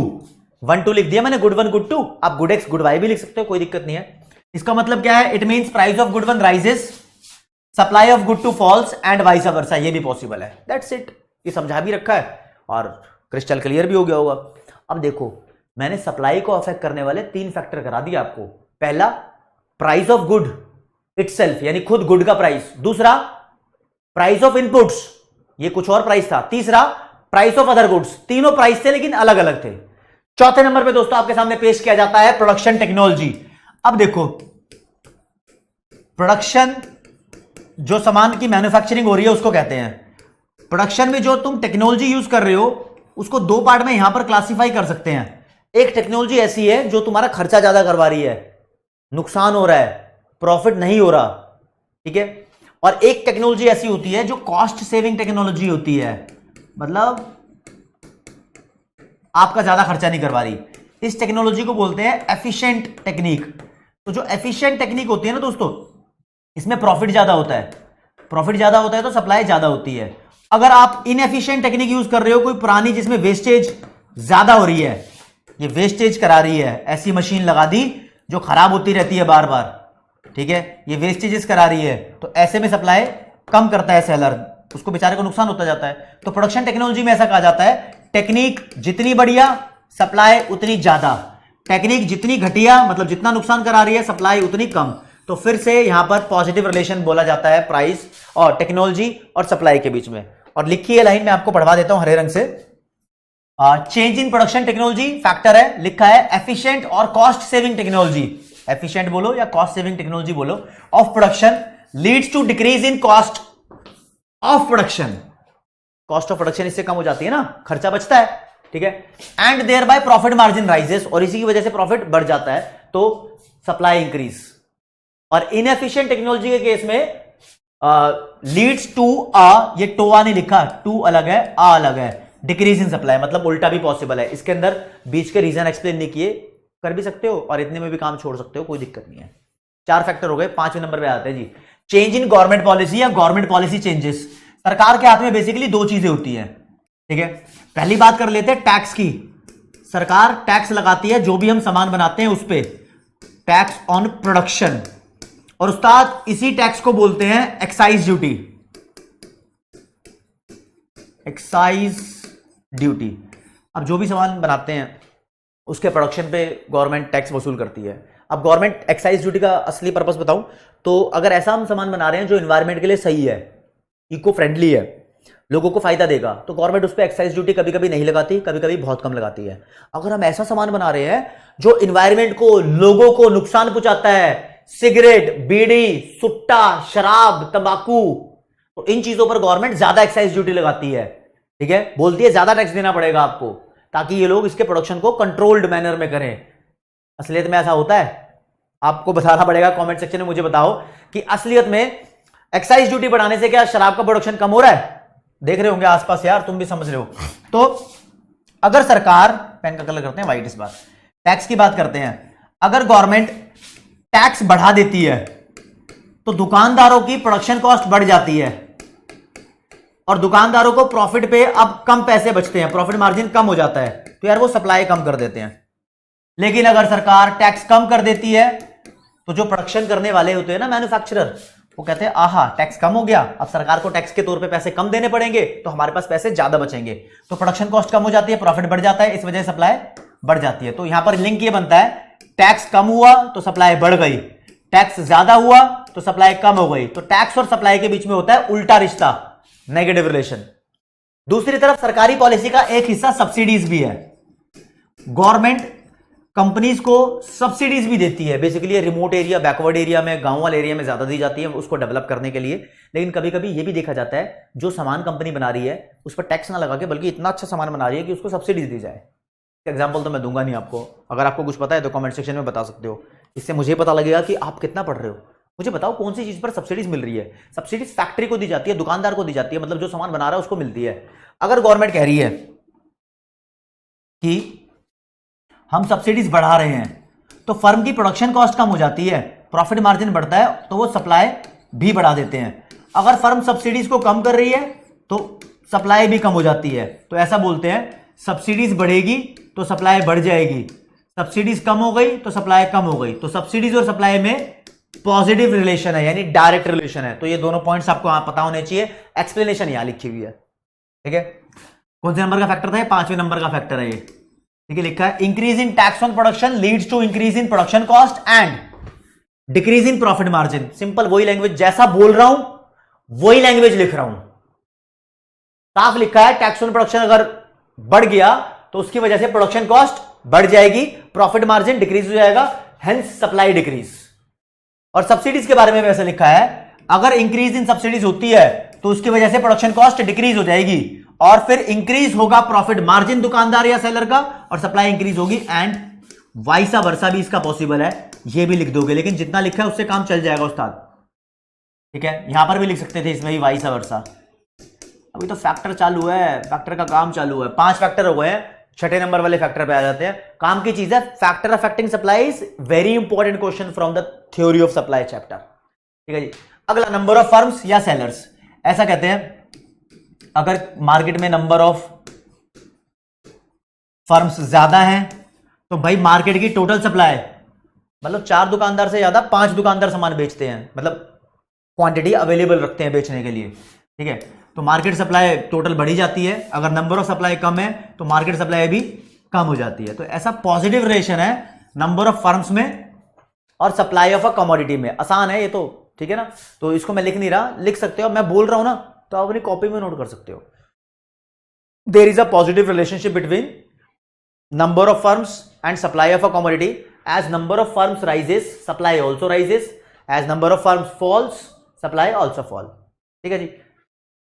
1 2 लिख दिया मैंने, गुड 1 गुड 2, आप गुड एक्स गुड वाई भी लिख सकते हो, कोई दिक्कत नहीं है। इसका मतलब क्या है? It means price of good 1 rises, supply of good 2 falls and vice versa, ये भी पॉसिबल है। दैट्स इट, ये समझा भी रखा है और क्रिस्टल क्लियर भी हो गया होगा। अब देखो, मैंने सप्लाई को अफेक्ट करने वाले 3 फैक्टर करा दिए आपको। पहला, प्राइस ऑफ गुड इटसेल्फ, यानी खुद गुड का प्राइस। दूसरा, प्राइस ऑफ इनपुट्स, ये कुछ और प्राइस था। तीसरा, प्राइस ऑफ अदर गुड्स। तीनों प्राइस थे लेकिन अलग अलग थे। चौथे नंबर पे दोस्तों आपके सामने पेश किया जाता है प्रोडक्शन टेक्नोलॉजी। अब देखो, प्रोडक्शन, जो सामान की मैन्युफैक्चरिंग हो रही है उसको कहते हैं। प्रोडक्शन में जो तुम टेक्नोलॉजी यूज कर रहे हो उसको दो पार्ट में यहां पर क्लासिफाई कर सकते हैं। एक टेक्नोलॉजी ऐसी है जो तुम्हारा खर्चा ज्यादा करवा रही है, नुकसान हो रहा है, प्रॉफिट नहीं हो रहा, ठीक है? और एक टेक्नोलॉजी ऐसी होती है जो कॉस्ट सेविंग टेक्नोलॉजी होती है, मतलब आपका ज्यादा खर्चा नहीं करवा रही। इस टेक्नोलॉजी को बोलते हैं एफिशिएंट टेक्निक। तो जो एफिशिएंट टेक्निक होती है ना दोस्तों, इसमें प्रॉफिट ज्यादा होता है। प्रॉफिट ज्यादा होता है तो सप्लाई ज्यादा होती है। अगर आप इनएफिशिएंट टेक्निक यूज कर रहे हो, कोई पुरानी जिसमें वेस्टेज ज्यादा हो रही है, ये वेस्टेज करा रही है, ऐसी मशीन लगा दी जो खराब होती रहती है बार बार, ठीक है, ये वेस्टेजेस करा रही है, तो ऐसे में सप्लाई कम करता है सेलर, उसको बेचारे को नुकसान होता जाता है। तो प्रोडक्शन टेक्नोलॉजी में ऐसा कहा जाता है, टेक्निक जितनी बढ़िया सप्लाई उतनी ज्यादा, टेक्निक जितनी घटिया मतलब जितना नुकसान करा रही है सप्लाई उतनी कम। तो फिर से यहां पर पॉजिटिव रिलेशन बोला जाता है प्राइस और टेक्नोलॉजी और सप्लाई के बीच में। और लिखी है लाइन में आपको पढ़वा देता हूं हरे रंग से। Change in production technology factor है, लिखा है एफिशिएंट और कॉस्ट सेविंग टेक्नोलॉजी, एफिशिएंट बोलो या कॉस्ट सेविंग टेक्नोलॉजी बोलो, of production leads to decrease in cost of production. Cost of production इससे कम हो जाती है ना, खर्चा बचता है, ठीक है, and thereby profit margin rises, और इसी की वजह से प्रॉफिट बढ़ जाता है, तो सप्लाई इंक्रीज। और इनएफिशिएंट टेक्नोलॉजी के केस में लीड्स टू आ, ये टोआ नहीं लिखा, टू अलग है आ अलग है, डिक्रीज इन सप्लाई, मतलब उल्टा भी पॉसिबल है। इसके अंदर बीच के रीजन एक्सप्लेन नहीं किए, कर भी सकते हो और इतने में भी काम छोड़ सकते हो, कोई दिक्कत नहीं है। 4 फैक्टर हो गए। 5वें नंबर पे आते हैं जी, चेंज इन गवर्नमेंट पॉलिसी या गवर्नमेंट पॉलिसी चेंजेस। सरकार के हाथ में बेसिकली 2 चीजें होती है, ठीक है। पहली बात कर लेते हैं टैक्स की। सरकार टैक्स लगाती है जो भी हम सामान बनाते हैं उस पर, टैक्स ऑन प्रोडक्शन, और उस्ताद इसी टैक्स को बोलते हैं एक्साइज ड्यूटी। एक्साइज ड्यूटी, अब जो भी सामान बनाते हैं उसके प्रोडक्शन पे गवर्नमेंट टैक्स वसूल करती है। अब गवर्नमेंट एक्साइज ड्यूटी का असली पर्पस बताऊं तो, अगर ऐसा हम सामान बना रहे हैं जो एनवायरनमेंट के लिए सही है, इको फ्रेंडली है, लोगों को फायदा देगा, तो गवर्नमेंट उस पर एक्साइज ड्यूटी कभी कभी नहीं लगाती, कभी कभी बहुत कम लगाती है। अगर हम ऐसा सामान बना रहे हैं जो इन्वायरमेंट को, लोगों को नुकसान पहुंचाता है, सिगरेट, बीड़ी, सुट्टा, शराब, तंबाकू, तो इन चीजों पर गवर्नमेंट ज्यादा एक्साइज ड्यूटी लगाती है। ठीक है, बोलती है ज्यादा टैक्स देना पड़ेगा आपको, ताकि ये लोग इसके प्रोडक्शन को कंट्रोल्ड मैनर में करें। असलियत में ऐसा होता है? आपको बताना पड़ेगा, कमेंट सेक्शन में मुझे बताओ कि असलियत में एक्साइज ड्यूटी बढ़ाने से क्या शराब का प्रोडक्शन कम हो रहा है? देख रहे होंगे आसपास यार, तुम भी समझ रहे हो। तो अगर सरकार, पेन का कलर करते हैं व्हाइट इस बार, टैक्स की बात करते हैं, अगर गवर्नमेंट टैक्स बढ़ा देती है तो दुकानदारों की प्रोडक्शन कॉस्ट बढ़ जाती है और दुकानदारों को प्रॉफिट पे अब कम पैसे बचते हैं, प्रॉफिट मार्जिन कम हो जाता है, तो यार वो सप्लाई कम कर देते हैं। लेकिन अगर सरकार टैक्स कम कर देती है तो जो प्रोडक्शन करने वाले होते हैं ना, मैन्युफैक्चरर, वो कहते हैं आहा टैक्स कम हो गया, अब सरकार को टैक्स के तौर पे पैसे कम देने पड़ेंगे, तो हमारे पास पैसे ज्यादा बचेंगे, तो प्रोडक्शन कॉस्ट कम हो जाती है, प्रॉफिट बढ़ जाता है, इस वजह से सप्लाई बढ़ जाती है। तो यहां पर लिंक ये बनता है, टैक्स कम हुआ तो सप्लाई बढ़ गई, टैक्स ज्यादा हुआ तो सप्लाई कम हो गई। तो टैक्स और सप्लाई के बीच में होता है उल्टा रिश्ता, नेगेटिव रिलेशन। दूसरी तरफ सरकारी पॉलिसी का एक हिस्सा सब्सिडीज भी है। गवर्नमेंट कंपनीज को सब्सिडीज भी देती है, basically remote area, backward area में, गांव वाले एरिया में ज्यादा दी जाती है उसको डेवलप करने के लिए। लेकिन कभी कभी ये भी देखा जाता है जो सामान कंपनी बना रही है उस पर टैक्स ना लगा के बल्कि इतना अच्छा सामान बना रही है कि उसको सब्सिडीज दी जाए। एग्जाम्पल तो मैं दूंगा नहीं आपको, अगर आपको कुछ पता है तो कमेंट सेक्शन में बता सकते हो, इससे मुझे पता लगेगा कि आप कितना पढ़ रहे हो। मुझे बताओ कौन सी चीज पर सब्सिडीज मिल रही है? सब्सिडीज फैक्ट्री को दी जाती है, दुकानदार को दी जाती है, मतलब जो सामान बना रहा है उसको मिलती है। अगर गवर्नमेंट कह रही है कि हम सब्सिडीज बढ़ा रहे हैं तो फर्म की प्रोडक्शन कॉस्ट कम हो जाती है, प्रॉफिट मार्जिन बढ़ता है, तो वो सप्लाई भी बढ़ा देते हैं। अगर फर्म सब्सिडीज को कम कर रही है तो सप्लाई भी कम हो जाती है, तो ऐसा बोलते हैं सब्सिडीज बढ़ेगी तो सप्लाई बढ़ जाएगी, सब्सिडीज कम हो गई तो सप्लाई कम हो गई। तो सब्सिडीज और सप्लाई में पॉजिटिव रिलेशन है, यानी डायरेक्ट रिलेशन है। तो ये दोनों पॉइंट्स आपको पता होने चाहिए, एक्सप्लेनेशन यहां लिखी हुई है। ठीक है, कौन से नंबर का फैक्टर था? 5वें नंबर का फैक्टर है ये। ठीक है, लिखा है increase in tax on production leads to increase in production cost and decrease in profit margin. Simple वही लैंग्वेज, जैसा बोल रहा हूं वही लैंग्वेज लिख रहा हूं। साफ लिखा है टैक्स ऑन प्रोडक्शन अगर बढ़ गया तो उसकी वजह से प्रोडक्शन कॉस्ट बढ़ जाएगी, प्रॉफिट मार्जिन डिक्रीज हो जाएगा, हेंस सप्लाई डिक्रीज। और सब्सिडीज के बारे में वैसे लिखा है अगर इंक्रीज इन सब्सिडीज होती है तो उसकी वजह से प्रोडक्शन कॉस्ट डिक्रीज हो जाएगी और फिर इंक्रीज होगा प्रॉफिट मार्जिन दुकानदार या सेलर का और सप्लाई इंक्रीज होगी, एंड वाइसा वर्सा भी इसका पॉसिबल है। ये भी लिख दोगे, लेकिन जितना लिखा है उससे काम चल जाएगा उस्ताद। ठीक है, यहां पर भी लिख सकते थे इसमें भी वाइसा वर्सा। अभी तो फैक्टर चालू है, फैक्टर का काम चालू है, 5 फैक्टर हो गए हैं, 6ठे नंबर वाले फैक्टर पे आ जाते हैं। काम की चीज है, factor affecting supply is very important question from the theory of supply chapter. ठीक है जी। अगला, नंबर ऑफ फर्म्स या सेलर्स। ऐसा कहते हैं अगर मार्केट में नंबर ऑफ फर्म्स ज्यादा हैं तो भाई मार्केट की टोटल सप्लाई, मतलब 4 दुकानदार से ज्यादा 5 दुकानदार सामान बेचते हैं, मतलब क्वांटिटी अवेलेबल रखते हैं बेचने के लिए। ठीक है, तो मार्केट सप्लाई टोटल बढ़ी जाती है। अगर नंबर ऑफ सप्लाई कम है तो मार्केट सप्लाई भी कम हो जाती है। तो ऐसा पॉजिटिव रिलेशन है नंबर ऑफ फर्म्स में और सप्लाई ऑफ अ कमोडिटी में। आसान है ये तो, ठीक है ना। तो इसको मैं लिख नहीं रहा, लिख सकते हो, मैं बोल रहा हूं ना तो आप अपनी कॉपी में नोट कर सकते हो। There is a positive relationship between number of firms and supply of a commodity. As number of firms rises supply also rises, as number of firms falls supply also fall. ठीक है जी।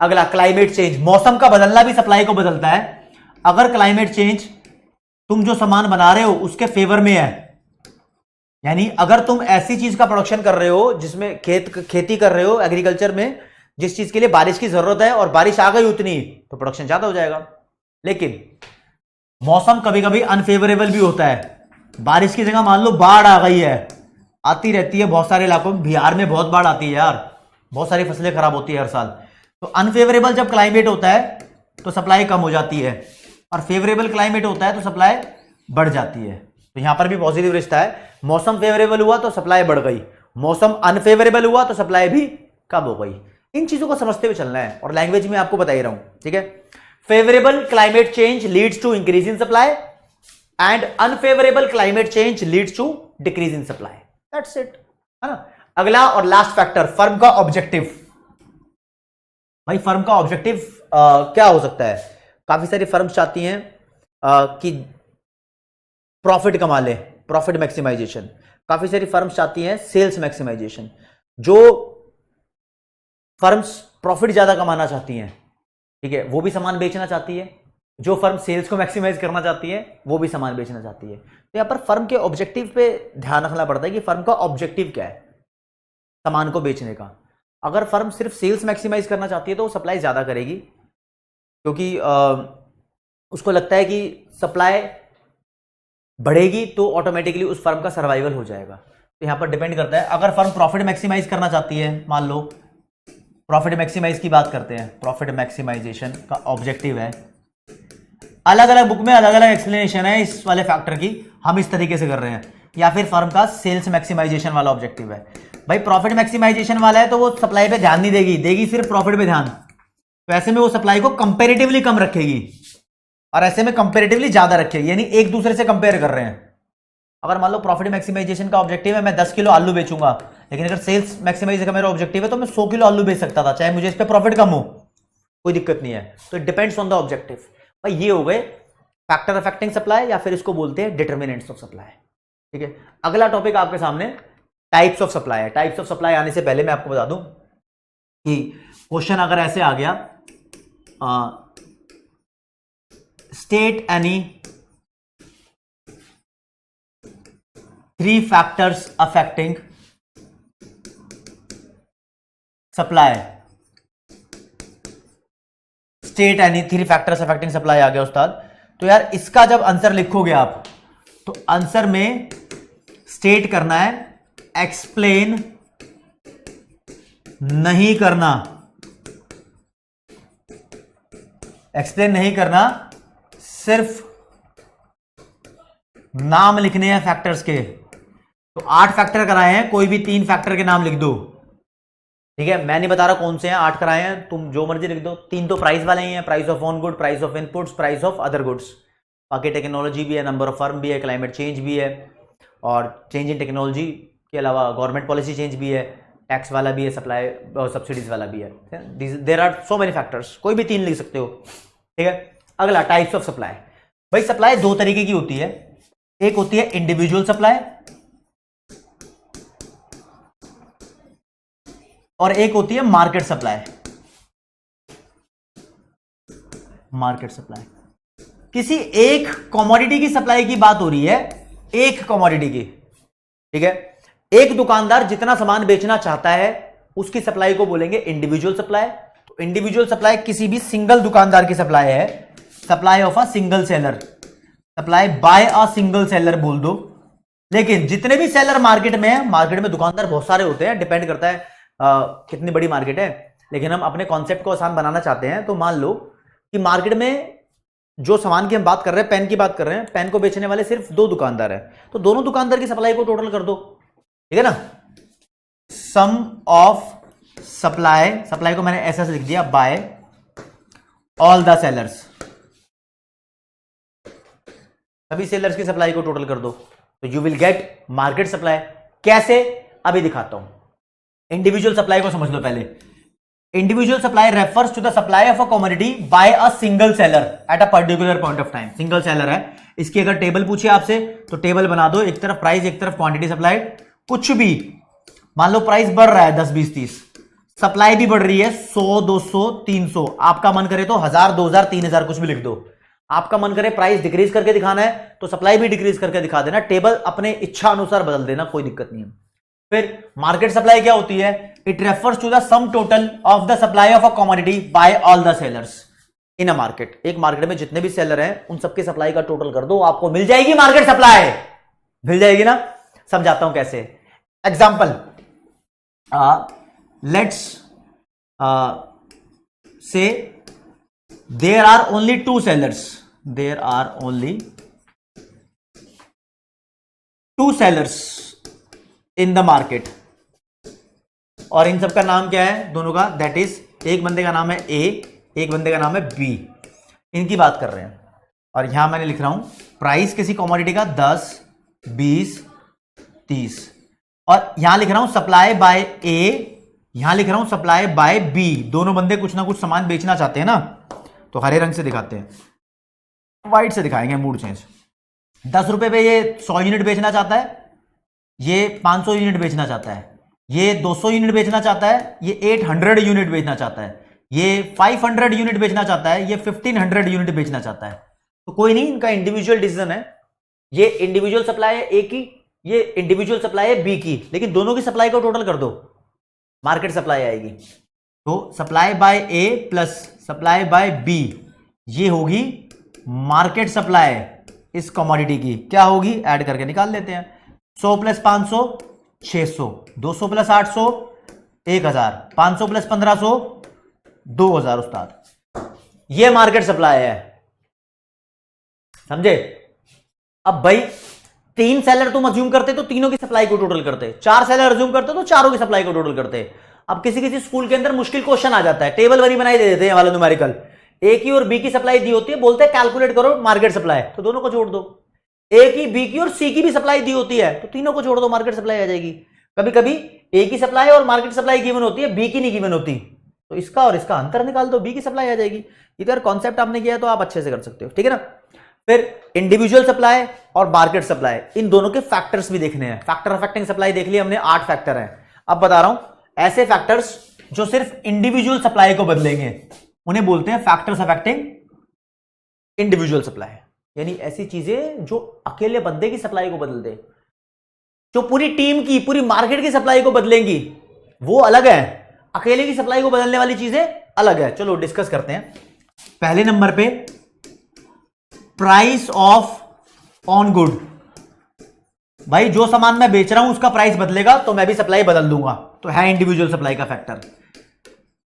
अगला, climate change. मौसम का बदलना भी supply को बदलता है। अगर क्लाइमेट चेंज तुम जो सामान बना रहे हो उसके फेवर में है, यानी अगर तुम ऐसी चीज का प्रोडक्शन कर रहे हो जिसमें खेती कर रहे हो एग्रीकल्चर में, जिस चीज के लिए बारिश की जरूरत है और बारिश आ गई उतनी, तो प्रोडक्शन ज्यादा हो जाएगा। लेकिन मौसम कभी कभी अनफेवरेबल भी होता है। बारिश की जगह मान लो बाढ़ आ गई है, आती रहती है बहुत सारे इलाकों में, बिहार में बहुत बाढ़ आती है यार, बहुत सारी फसलें खराब होती है हर साल। तो अनफेवरेबल जब क्लाइमेट होता है तो सप्लाई कम हो जाती है और फेवरेबल क्लाइमेट होता है तो सप्लाई बढ़ जाती है। तो यहां पर भी पॉजिटिव रिश्ता है। मौसम फेवरेबल हुआ तो सप्लाई बढ़ गई, मौसम अनफेवरेबल हुआ तो सप्लाई भी कम हो गई। इन चीजों को समझते हुए चलना है और लैंग्वेज में आपको बता ही रहा हूं। ठीक है, favourable climate change leads to increase in supply and unfavourable climate change leads to decrease in supply. That's it, है ना। अगला और लास्ट फैक्टर, फर्म का ऑब्जेक्टिव। भाई फर्म का ऑब्जेक्टिव क्या हो सकता है? काफी सारी फर्म्स चाहती हैं कि प्रॉफिट कमा ले, प्रॉफिट मैक्सिमाइजेशन। काफी सारी फर्म्स चाहती हैं सेल्स मैक्सिमाइजेशन। जो फर्म्स प्रॉफिट ज्यादा कमाना चाहती हैं, ठीक है, वो भी सामान बेचना चाहती है। जो फर्म सेल्स को मैक्सिमाइज करना चाहती है, वो भी सामान बेचना चाहती है। तो यहां पर फर्म के ऑब्जेक्टिव पे ध्यान रखना पड़ता है कि फर्म का ऑब्जेक्टिव क्या है सामान को बेचने का। अगर फर्म सिर्फ सेल्स मैक्सिमाइज करना चाहती है तो वो सप्लाई ज्यादा करेगी, क्योंकि उसको लगता है कि सप्लाई बढ़ेगी तो ऑटोमेटिकली उस फर्म का सर्वाइवल हो जाएगा। तो यहां पर डिपेंड करता है। अगर फर्म प्रॉफिट मैक्सिमाइज करना चाहती है, मान लो प्रॉफिट मैक्सिमाइज की बात करते हैं, प्रॉफिट मैक्सिमाइजेशन का ऑब्जेक्टिव है, अलग अलग बुक में अलग अलग एक्सप्लेनेशन है इस वाले फैक्टर की, हम इस तरीके से कर रहे हैं। या फिर फर्म का सेल्स मैक्सिमाइजेशन वाला ऑब्जेक्टिव है। भाई प्रॉफिट मैक्सिमाइजेशन वाला है तो वो सप्लाई पे ध्यान नहीं देगी, देगी सिर्फ प्रॉफिट पे ध्यान। तो ऐसे में वो सप्लाई को कंपेरेटिवली कम रखेगी और ऐसे में कंपेरेटिवली ज्यादा रखेगी, यानी एक दूसरे से कंपेयर कर रहे हैं। अगर मान लो प्रॉफिट मैक्सिमाइजेशन का ऑब्जेक्टिव है मैं 10 किलो आलू बेचूंगा, लेकिन अगर सेल्स मैक्सिमाइजेशन का मेरा ऑब्जेक्टिव है तो मैं 100 किलो आलू बेच सकता था, चाहे मुझे इस पे प्रॉफिट कम हो, कोई दिक्कत नहीं है। तो it depends on the objective. भाई ये हो गए फैक्टर अफेक्टिंग सप्लाई, या फिर इसको बोलते हैं डिटर्मिनेंट्स ऑफ सप्लाई। ठीक है, अगला टॉपिक आपके सामने टाइप्स ऑफ सप्लाई है। टाइप्स ऑफ सप्लाई आने से पहले मैं आपको बता दूं कि क्वेश्चन अगर ऐसे आ गया, state any 3 factors affecting supply, state any 3 factors affecting supply आ गया उस्ताद। तो यार इसका जब आंसर लिखोगे आप तो आंसर में स्टेट करना है, एक्सप्लेन नहीं करना, एक्सप्लेन नहीं करना, सिर्फ नाम लिखने हैं फैक्टर्स के। तो 8 फैक्टर कराए हैं, कोई भी 3 फैक्टर के नाम लिख दो। ठीक है, मैं नहीं बता रहा कौन से हैं, 8 कराए हैं, तुम जो मर्जी लिख दो। 3 तो प्राइस वाले ही हैं, price of on good, price of inputs, price of other goods. बाकी टेक्नोलॉजी भी है, नंबर ऑफ फर्म भी है, क्लाइमेट चेंज भी है, और चेंज इन टेक्नोलॉजी के अलावा गवर्नमेंट पॉलिसी चेंज भी है, टैक्स वाला भी है, सप्लाई सब्सिडीज वाला भी है। There are so many factors, कोई भी 3 लिख सकते हो। ठीक है, अगला टाइप्स ऑफ सप्लाई। भाई सप्लाई 2 तरीके की होती है, एक होती है इंडिविजुअल सप्लाई और एक होती है मार्केट सप्लाई। मार्केट सप्लाई, किसी एक कमोडिटी की सप्लाई की बात हो रही है, एक कमोडिटी की। ठीक है, एक दुकानदार जितना सामान बेचना चाहता है उसकी सप्लाई को बोलेंगे इंडिविजुअल सप्लाई। तो इंडिविजुअल सप्लाई किसी भी सिंगल दुकानदार की सप्लाई है, supply of a single seller, supply bye a single seller बोल दो। लेकिन जितने भी सेलर मार्केट में है, मार्केट में दुकानदार बहुत सारे होते हैं, डिपेंड करता है कितनी बड़ी मार्केट है, लेकिन हम अपने कॉन्सेप्ट को आसान बनाना चाहते हैं। तो मान लो कि मार्केट में जो सामान की हम बात कर रहे हैं, पेन की बात कर रहे हैं, पेन को बेचने वाले सिर्फ 2 दुकानदार हैं, तो दोनों दुकानदार की सप्लाई को टोटल कर दो। ठीक है ना, सम ऑफ सप्लाई, सप्लाई को मैंने ऐसा लिख दिया, बाय ऑल द सेलर्स, सभी सेलर्स की सप्लाई को टोटल कर दो, तो you will get market supply. कैसे, अभी दिखाता हूं। इंडिविजुअल सप्लाई को समझ लो पहले। Individual supply refers to the supply of a commodity by a single seller at a particular point of time. Single seller है, इसकी अगर टेबल पूछे आपसे तो टेबल बना दो, एक तरफ प्राइस एक तरफ क्वांटिटी सप्लाइड। कुछ भी मान लो प्राइस बढ़ रहा है 10 20 30, सप्लाई भी बढ़ रही है 100 200 300, आपका मन करे तो 1000 2000 3000 कुछ भी लिख दो। आपका मन करे प्राइस डिक्रीज करके दिखाना है तो सप्लाई भी डिक्रीज करके दिखा देना, टेबल अपने इच्छा अनुसार बदल देना, कोई दिक्कत नहीं है। फिर मार्केट सप्लाई क्या होती है, it refers to the sum total of the supply of a commodity by all the sellers in a market. एक मार्केट में जितने भी सेलर हैं उन सबके सप्लाई का टोटल कर दो, आपको मिल जाएगी मार्केट सप्लाई। मिल जाएगी ना, समझाता हूं कैसे। Example, let's say there are only 2 sellers, there are only 2 sellers in the market, और इन सबका नाम क्या है दोनों का, दैट इज एक बंदे का नाम है ए, एक बंदे का नाम है बी, इनकी बात कर रहे हैं। और यहां मैंने लिख रहा हूं प्राइस किसी कमोडिटी का 10 20 30, और यहां लिख रहा हूं सप्लाई बाय ए यहां लिख रहा हूं सप्लाई बाय बी, दोनों बंदे कुछ ना कुछ सामान बेचना चाहते हैं ना, तो हरे रंग से दिखाते हैं, व्हाइट से दिखाएंगे, मूड चेंज। 10 रुपए पे ये 100 यूनिट बेचना चाहता है, ये 500 यूनिट बेचना चाहता है, ये 200 यूनिट बेचना चाहता है, ये 800 यूनिट बेचना चाहता है, ये 500 यूनिट बेचना चाहता है, ये 1500 यूनिट बेचना चाहता है। तो कोई नहीं, इनका इंडिविजुअल डिसीजन है। ये इंडिविजुअल सप्लाई है ए की, ये इंडिविजुअल सप्लाई है बी की, लेकिन दोनों की सप्लाई को टोटल कर दो, मार्केट सप्लाई आएगी। तो supply by A plus supply by B, ये होगी मार्केट सप्लाई इस कमोडिटी की। क्या होगी, ऐड करके निकाल लेते हैं। 100 प्लस 500 600, 200 प्लस 800 1000, 500 प्लस 1500 2000 उस्ताद। ये मार्केट सप्लाई है, समझे। अब भाई 3 सेलर तुम अज्यूम करते तो तीनों की सप्लाई को टोटल करते, 4 सेलर अज्यूम करते तो चारों की सप्लाई को टोटल करते। अब किसी किसी स्कूल के अंदर मुश्किल क्वेश्चन आ जाता है, टेबल बनी बनाई दे देते हैं वाला न्यूमेरिकल, ए की और बी की सप्लाई दी होती है, बोलते हैं कैलकुलेट करो मार्केट सप्लाई, तो दोनों को जोड़ दो। ए की, बी की और सी की भी सप्लाई दी होती है, तो तीनों को जोड़ दो, मार्केट सप्लाई आ जाएगी। कभी कभी ए की सप्लाई और मार्केट सप्लाई गिवन होती है, बी की नहीं गिवन होती, तो इसका और इसका अंतर निकाल दो, बी की सप्लाई आ जाएगी। इधर कॉन्सेप्ट आपने किया तो आप अच्छे से कर सकते हो, ठीक है ना। फिर इंडिविजुअल सप्लाई और मार्केट सप्लाई, इन दोनों के फैक्टर्स भी देखने हैं। फैक्टर अफेक्टिंग सप्लाई देख लिया हमने, 8 फैक्टर हैं। अब बता रहा हूं ऐसे फैक्टर्स जो सिर्फ इंडिविजुअल सप्लाई को बदलेंगे, उन्हें बोलते हैं फैक्टर्स अफेक्टिंग इंडिविजुअल सप्लाई। यानी ऐसी चीजें जो अकेले बंदे की सप्लाई को बदल दे, जो पूरी टीम की, पूरी मार्केट की सप्लाई को बदलेंगी, वो अलग है। अकेले की सप्लाई को बदलने वाली चीजें अलग है। चलो डिस्कस करते हैं। पहले नंबर पे प्राइस ऑफ ऑन गुड। भाई जो सामान मैं बेच रहा हूं उसका प्राइस बदलेगा तो मैं भी सप्लाई बदल दूंगा, तो है इंडिविजुअल सप्लाई का फैक्टर।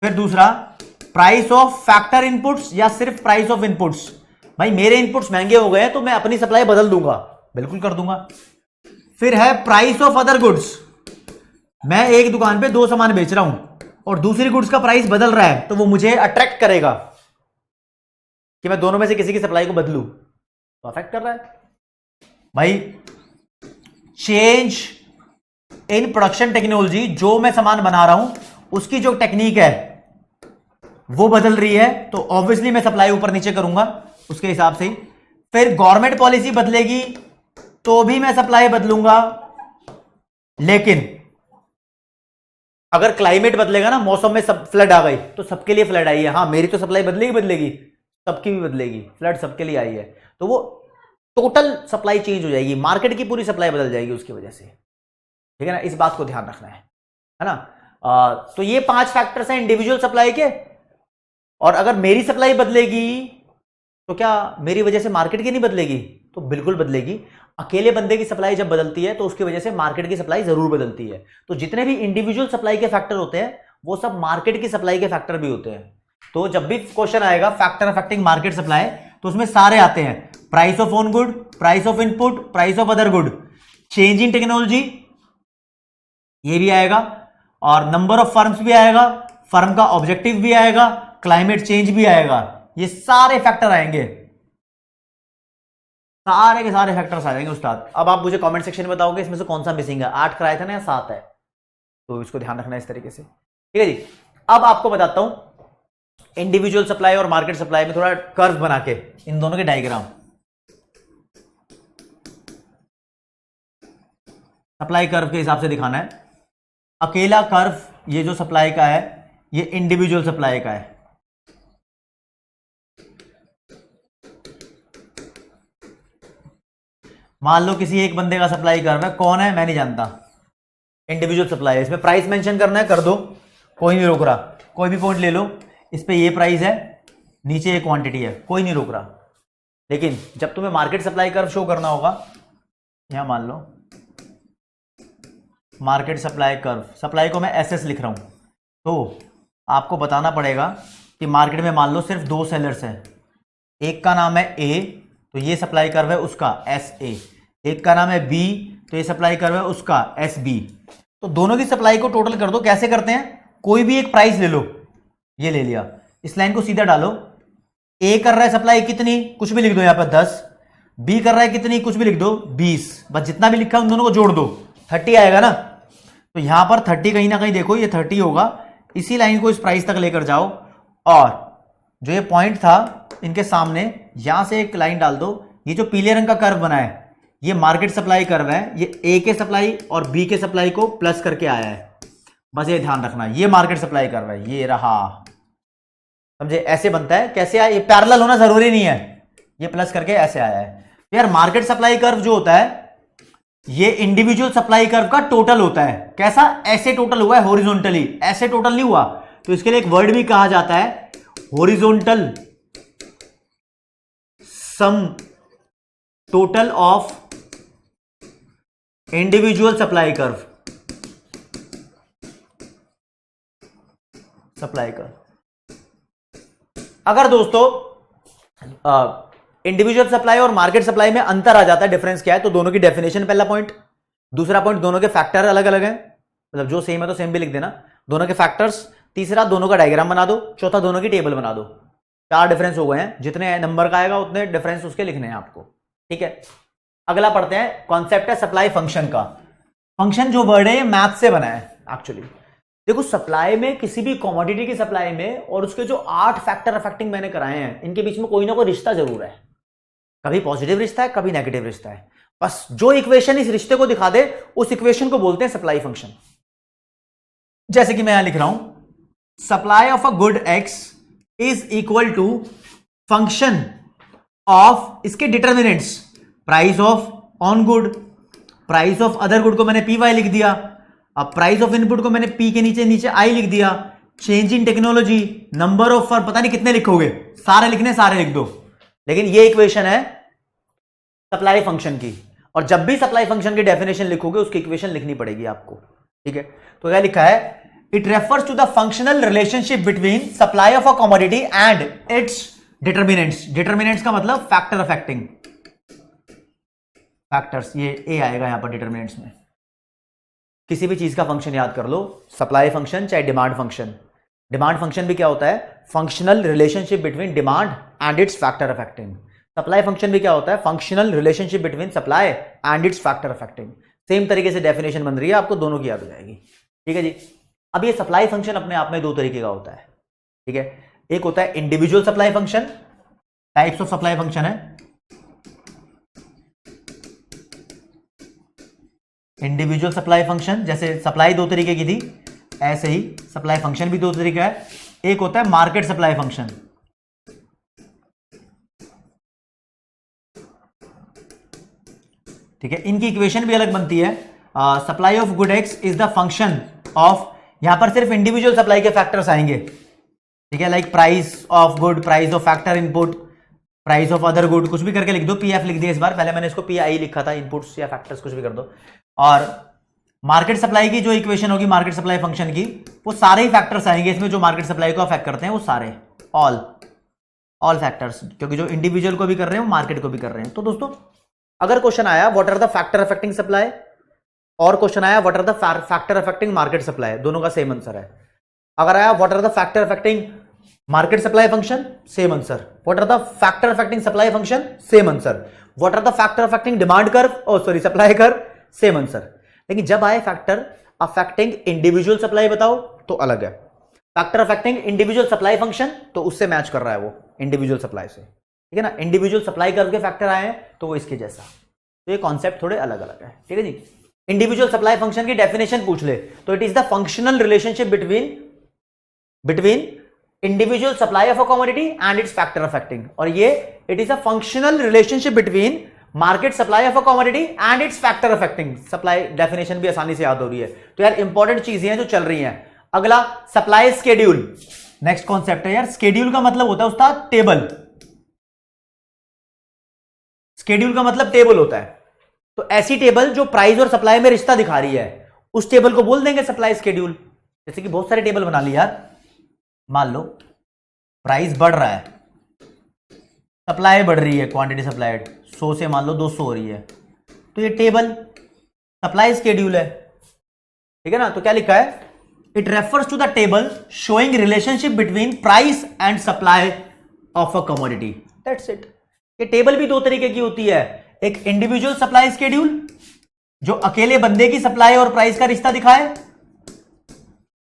फिर दूसरा प्राइस ऑफ फैक्टर इनपुट्स या सिर्फ प्राइस ऑफ इनपुट्स। भाई मेरे इनपुट्स महंगे हो गए तो मैं अपनी सप्लाई बदल दूंगा, बिल्कुल कर दूंगा। फिर है प्राइस ऑफ अदर गुड्स। मैं एक दुकान पे 2 सामान बेच रहा हूं और दूसरी गुड्स का प्राइस बदल रहा है, तो वो मुझे अट्रैक्ट करेगा कि मैं दोनों में से किसी की सप्लाई को बदलूं, तो अफेक्ट कर रहा है। भाई चेंज इन प्रोडक्शन टेक्नोलॉजी, जो मैं सामान बना रहा हूं उसकी जो टेक्निक है वो बदल रही है, तो ऑब्वियसली मैं सप्लाई ऊपर नीचे करूंगा उसके हिसाब से। फिर गवर्नमेंट पॉलिसी बदलेगी तो भी मैं सप्लाई बदलूंगा, लेकिन अगर क्लाइमेट बदलेगा ना, मौसम में सब फ्लड आ गई तो सबके लिए फ्लड आई है, हाँ मेरी तो सप्लाई बदलेगी, सबकी भी बदलेगी, फ्लड सबके लिए आई है, तो वो टोटल सप्लाई चेंज हो जाएगी, मार्केट की पूरी सप्लाई बदल जाएगी उसकी वजह से, ठीक है ना। इस बात को ध्यान रखना है ना। तो ये 5 फैक्टर्स हैं इंडिविजुअल सप्लाई के। और अगर मेरी सप्लाई बदलेगी तो क्या मेरी वजह से मार्केट की नहीं बदलेगी? तो बिल्कुल बदलेगी। अकेले बंदे की सप्लाई जब बदलती है तो उसकी वजह से मार्केट की सप्लाई जरूर बदलती है। तो जितने भी इंडिविजुअल सप्लाई के फैक्टर होते हैं वो सब मार्केट की सप्लाई के फैक्टर भी होते हैं। तो जब भी क्वेश्चन आएगा फैक्टर अफेक्टिंग मार्केट सप्लाई, तो उसमें सारे आते हैं, price of own good, price of input, price of other good, change in technology ये भी आएगा, और नंबर ऑफ फर्म्स भी आएगा, फर्म का ऑब्जेक्टिव भी आएगा, क्लाइमेट चेंज भी आएगा। ये सारे फैक्टर आएंगे, सारे के सारे फैक्टर्स आ जाएंगे उस्ताद। अब आप मुझे कमेंट सेक्शन में बताओगे इसमें से कौन सा मिसिंग है, 8 कराया था ना या 7 है, तो इसको ध्यान रखना इस तरीके से, ठीक है जी। अब आपको बताता हूं इंडिविजुअल सप्लाई और मार्केट सप्लाई में थोड़ा कर्व बना के इन दोनों के डायग्राम। सप्लाई कर्व के हिसाब से दिखाना है। अकेला कर्व ये जो सप्लाई का है ये इंडिविजुअल सप्लाई का है, मान लो किसी एक बंदे का सप्लाई कर्व है, कौन है मैं नहीं जानता, इंडिविजुअल सप्लाई है, इसमें प्राइस मेंशन करना है कर दो, कोई नहीं रोक रहा, कोई भी पॉइंट ले लो, इस पे ये प्राइस है, नीचे ये क्वांटिटी है, कोई नहीं रोक रहा। लेकिन जब तुम्हें मार्केट सप्लाई कर्व शो करना होगा, यहां मान लो मार्केट सप्लाई कर्व, सप्लाई को मैं एसएस लिख रहा हूं, तो आपको बताना पड़ेगा कि मार्केट में मान लो सिर्फ 2 सेलर्स हैं, एक का नाम है ए, तो ये सप्लाई कर्व है उसका एस ए, एक का नाम है बी, तो ये सप्लाई कर्व है उसका एस बी। तो दोनों की सप्लाई को टोटल कर दो। कैसे करते हैं, कोई भी एक प्राइस ले लो, ये ले लिया, इस लाइन को सीधा डालो, ए कर रहा है सप्लाई कितनी, कुछ भी लिख दो यहां पर 10, बी कर रहा है कितनी, कुछ भी लिख दो 20, बस जितना भी लिखा है उन दोनों को जोड़ दो, 30 आएगा ना। तो यहां पर 30 कहीं ना कहीं देखो, ये 30 होगा, इसी लाइन को इस प्राइस तक लेकर जाओ और जो ये पॉइंट था इनके सामने यहां से एक लाइन डाल दो। ये जो पीले रंग का कर्व बना है ये मार्केट सप्लाई कर्व है, ये ए के सप्लाई और बी के सप्लाई को प्लस करके आया है, बस ये ध्यान रखना, ये मार्केट सप्लाई कर्व है, ये रहा, समझे? ऐसे बनता है। कैसे आया? ये पैरेलल होना जरूरी नहीं है, ये प्लस करके ऐसे आया है। यार मार्केट सप्लाई कर्व जो होता है ये इंडिविजुअल सप्लाई कर्व का टोटल होता है। कैसा? ऐसे टोटल हुआ है हॉरिजॉन्टली, ऐसे टोटल नहीं हुआ। तो इसके लिए एक वर्ड भी कहा जाता है horizontal some total of individual supply curve, supply curve. अगर दोस्तों इंडिविजुअल सप्लाई और मार्केट सप्लाई में अंतर आ जाता है, डिफरेंस क्या है, तो दोनों की डेफिनेशन पहला पॉइंट, दूसरा पॉइंट दोनों के फैक्टर अलग अलग हैं, मतलब जो सेम है तो सेम भी लिख देना, दोनों के फैक्टर्स, तीसरा दोनों का डायग्राम बना दो, चौथा दोनों की टेबल बना दो। 4 डिफरेंस हो गए हैं, जितने नंबर का आएगा उतने डिफरेंस उसके लिखने हैं आपको, ठीक है। अगला पढ़ते हैं, कॉन्सेप्ट है सप्लाई फंक्शन का। फंक्शन जो वर्ड है ये मैथ से बना है एक्चुअली। देखो सप्लाई में, किसी भी कमोडिटी की सप्लाई में, और उसके जो 8 फैक्टर अफेक्टिंग मैंने कराए हैं, इनके बीच में कोई ना कोई रिश्ता जरूर है। कभी पॉजिटिव रिश्ता है, कभी नेगेटिव रिश्ता है। बस जो इक्वेशन इस रिश्ते को दिखा दे उस इक्वेशन को बोलते हैं सप्लाई फंक्शन। जैसे कि मैं यहां लिख रहा हूं, supply of a good X is equal to function of इसके determinants, price of on good, price of other good को मैंने पी वाई लिख दिया, अब प्राइस ऑफ इनपुट को मैंने पी के नीचे नीचे आई लिख दिया, change in technology, number of firm, पता नहीं कितने लिखोगे, सारे लिखने, सारे लिख दो। लेकिन ये इक्वेशन है सप्लाई फंक्शन की, और जब भी सप्लाई फंक्शन की डेफिनेशन लिखोगे उसकी इक्वेशन लिखनी पड़ेगी आपको, ठीक है। तो क्या लिखा है, it refers to the functional relationship between supply of a commodity and its determinants. Determinants का मतलब फैक्टर अफेक्टिंग फैक्टर्स, ये ए आएगा यहां पर डिटर्मिनेंट्स में। किसी भी चीज का फंक्शन याद कर लो, सप्लाई फंक्शन चाहे डिमांड फंक्शन। डिमांड फंक्शन भी क्या होता है, functional relationship between demand and it's factor affecting. Supply function भी क्या होता है, functional relationship between supply and it's factor affecting. Same तरीके से डेफिनेशन बन रही है, आपको दोनों की याद हो जाएगी, ठीक है जी। अब ये सप्लाई फंक्शन अपने आप में 2 तरीके का होता है, ठीक है। एक होता है individual supply function, types of supply function है इंडिविजुअल सप्लाई फंक्शन। जैसे सप्लाई 2 तरीके की थी, ऐसे ही सप्लाई फंक्शन भी 2 तरीके का है। एक होता है मार्केट सप्लाई फंक्शन, ठीक है। इनकी इक्वेशन भी अलग बनती है। Supply of good X is the function of, यहां पर सिर्फ इंडिविजुअल सप्लाई के फैक्टर्स आएंगे, ठीक है, like price of good, price of factor input, price of other good, कुछ भी करके लिख दो, पीएफ लिख दिया इस बार, पहले मैंने इसको पीआई लिखा था, इनपुट्स या फैक्टर्स कुछ भी कर दो। और मार्केट सप्लाई की जो इक्वेशन होगी मार्केट सप्लाई फंक्शन की, वो सारे ही फैक्टर्स आएंगे इसमें जो मार्केट सप्लाई को अफेक्ट करते हैं, वो सारे ऑल फैक्टर्स, क्योंकि जो इंडिविजुअल को भी कर रहे हैं वो मार्केट को भी कर रहे हैं। तो दोस्तों अगर क्वेश्चन आया what are the factor affecting supply, और क्वेश्चन आया what are the factor affecting market supply, दोनों का सेम आंसर है। अगर आया what are the factor affecting market supply function, same answer. What are the factor affecting supply function, same answer. What are the factor affecting demand curve, supply curve, same answer. लेकिन जब आए factor affecting individual supply बताओ तो अलग है। Factor affecting individual supply function, तो उससे match कर रहा है वो इंडिविजुअल सप्लाई से, ठीक है ना। इंडिविजुअल सप्लाई कर्व के फैक्टर आए हैं तो वो इसके जैसा। तो ये कॉन्सेप्ट थोड़े अलग अलग है, ठीक है जी। इंडिविजुअल सप्लाई फंक्शन की डेफिनेशन पूछ ले तो it is the functional relationship between individual supply of a commodity and it's factor affecting, और ये it is a functional relationship between market supply of a commodity and it's factor affecting. Supply definition भी आसानी से याद हो रही है। तो यार इंपॉर्टेंट चीजें हैं जो चल रही हैं। अगला सप्लाई स्केड्यूल, नेक्स्ट कॉन्सेप्ट है यार। स्केड्यूल का मतलब होता है उस्ताद टेबल, स्केड्यूल का मतलब टेबल होता है। तो ऐसी टेबल जो प्राइस और सप्लाई में रिश्ता दिखा रही है, उस टेबल को बोल देंगे सप्लाई स्केड्यूल। जैसे कि बहुत सारे टेबल बना ली यार, मान लो प्राइस बढ़ रहा है, सप्लाई बढ़ रही है, क्वांटिटी सप्लाइड 100 से मान लो 200 हो रही है, तो ये टेबल सप्लाई स्केड्यूल है, ठीक है ना। तो क्या लिखा है, it refers to the table showing relationship between price and supply of a commodity, that's it. ये टेबल भी 2 तरीके की होती है, एक इंडिविजुअल सप्लाई स्केड्यूल जो अकेले बंदे की सप्लाई और प्राइस का रिश्ता दिखाए,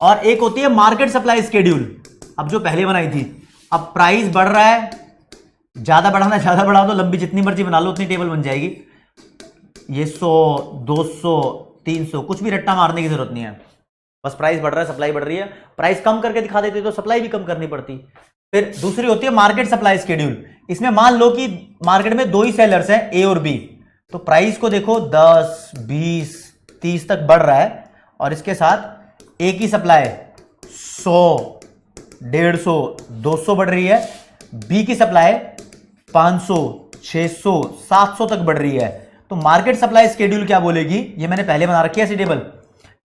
और एक होती है मार्केट सप्लाई स्केड्यूल। अब जो पहले बनाई थी, अब प्राइस बढ़ रहा है, ज्यादा बढ़ाना, ज्यादा बढ़ा दो, लंबी जितनी मर्जी बना लो उतनी टेबल बन जाएगी। ये 100, 200, 300, कुछ भी रट्टा मारने की जरूरत नहीं है, बस प्राइस बढ़ रहा है, सप्लाई बढ़ रही है। प्राइस कम करके दिखा देते तो सप्लाई भी कम करनी पड़ती। फिर दूसरी होती है मार्केट सप्लाई स्केड्यूल। इसमें मान लो कि मार्केट में 2 ही सेलर्स हैं, ए और बी, तो प्राइस को देखो 10, 20, 30 तक बढ़ रहा है, और इसके साथ ए की सप्लाई 100, 150, 200 बढ़ रही है, बी की सप्लाई 500, 600, 700 तक बढ़ रही है। तो मार्केट सप्लाई स्केड्यूल क्या बोलेगी, ये मैंने पहले बना रखी है ऐसी टेबल,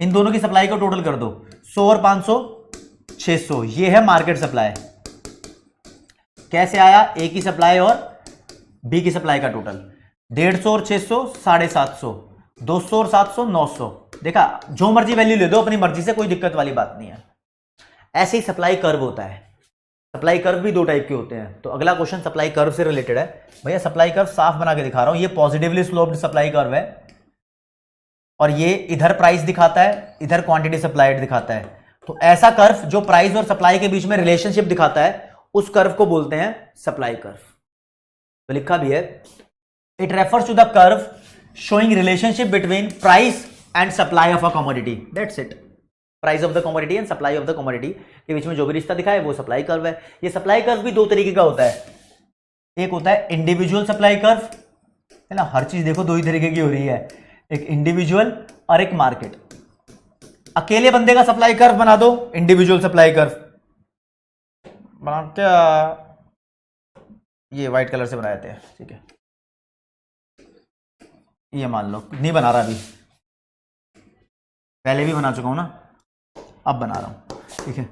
इन दोनों की सप्लाई को टोटल कर दो, 100 और 500, 600, ये है मार्केट सप्लाई। कैसे आया, ए की सप्लाई और बी की सप्लाई का टोटल 150 और 600, 750, 200 और 700, 900। देखा, जो मर्जी वैल्यू ले दो अपनी मर्जी से, कोई दिक्कत वाली बात नहीं है। ऐसे ही सप्लाई कर्व होता है। सप्लाई कर्व भी 2 टाइप के होते हैं। तो अगला क्वेश्चन सप्लाई कर्व से रिलेटेड है। भैया सप्लाई कर्व साफ बना के दिखा रहा हूं, ये पॉजिटिवली स्लोप्ड सप्लाई कर्व है, और ये इधर प्राइस दिखाता है, इधर क्वांटिटी सप्लाइड दिखाता है। तो ऐसा कर्व जो प्राइस और सप्लाई के बीच में रिलेशनशिप दिखाता है, उस कर्व को बोलते हैं सप्लाई कर्व। तो लिखा भी है, it refers to the curve showing relationship between price and supply of a commodity. That's it. Price of the commodity and supply of the commodity के बीच में जो भी रिश्ता दिखा है वो सप्लाई कर्व है। ये सप्लाई कर्व भी 2 तरीके का होता है। एक होता है इंडिविजुअल सप्लाई कर्व, है ना, हर चीज देखो 2 ही तरीके की हो रही है, एक इंडिविजुअल और एक मार्केट। अकेले बंदे का सप्लाई कर्व बना दो, इंडिविजुअल सप्लाई कर्व बना, क्या ये व्हाइट कलर से बनाए थे, ठीक है, ये मान लो नहीं बना रहा, अभी पहले भी बना चुका हूं ना, अब बना रहा हूं, ठीक है।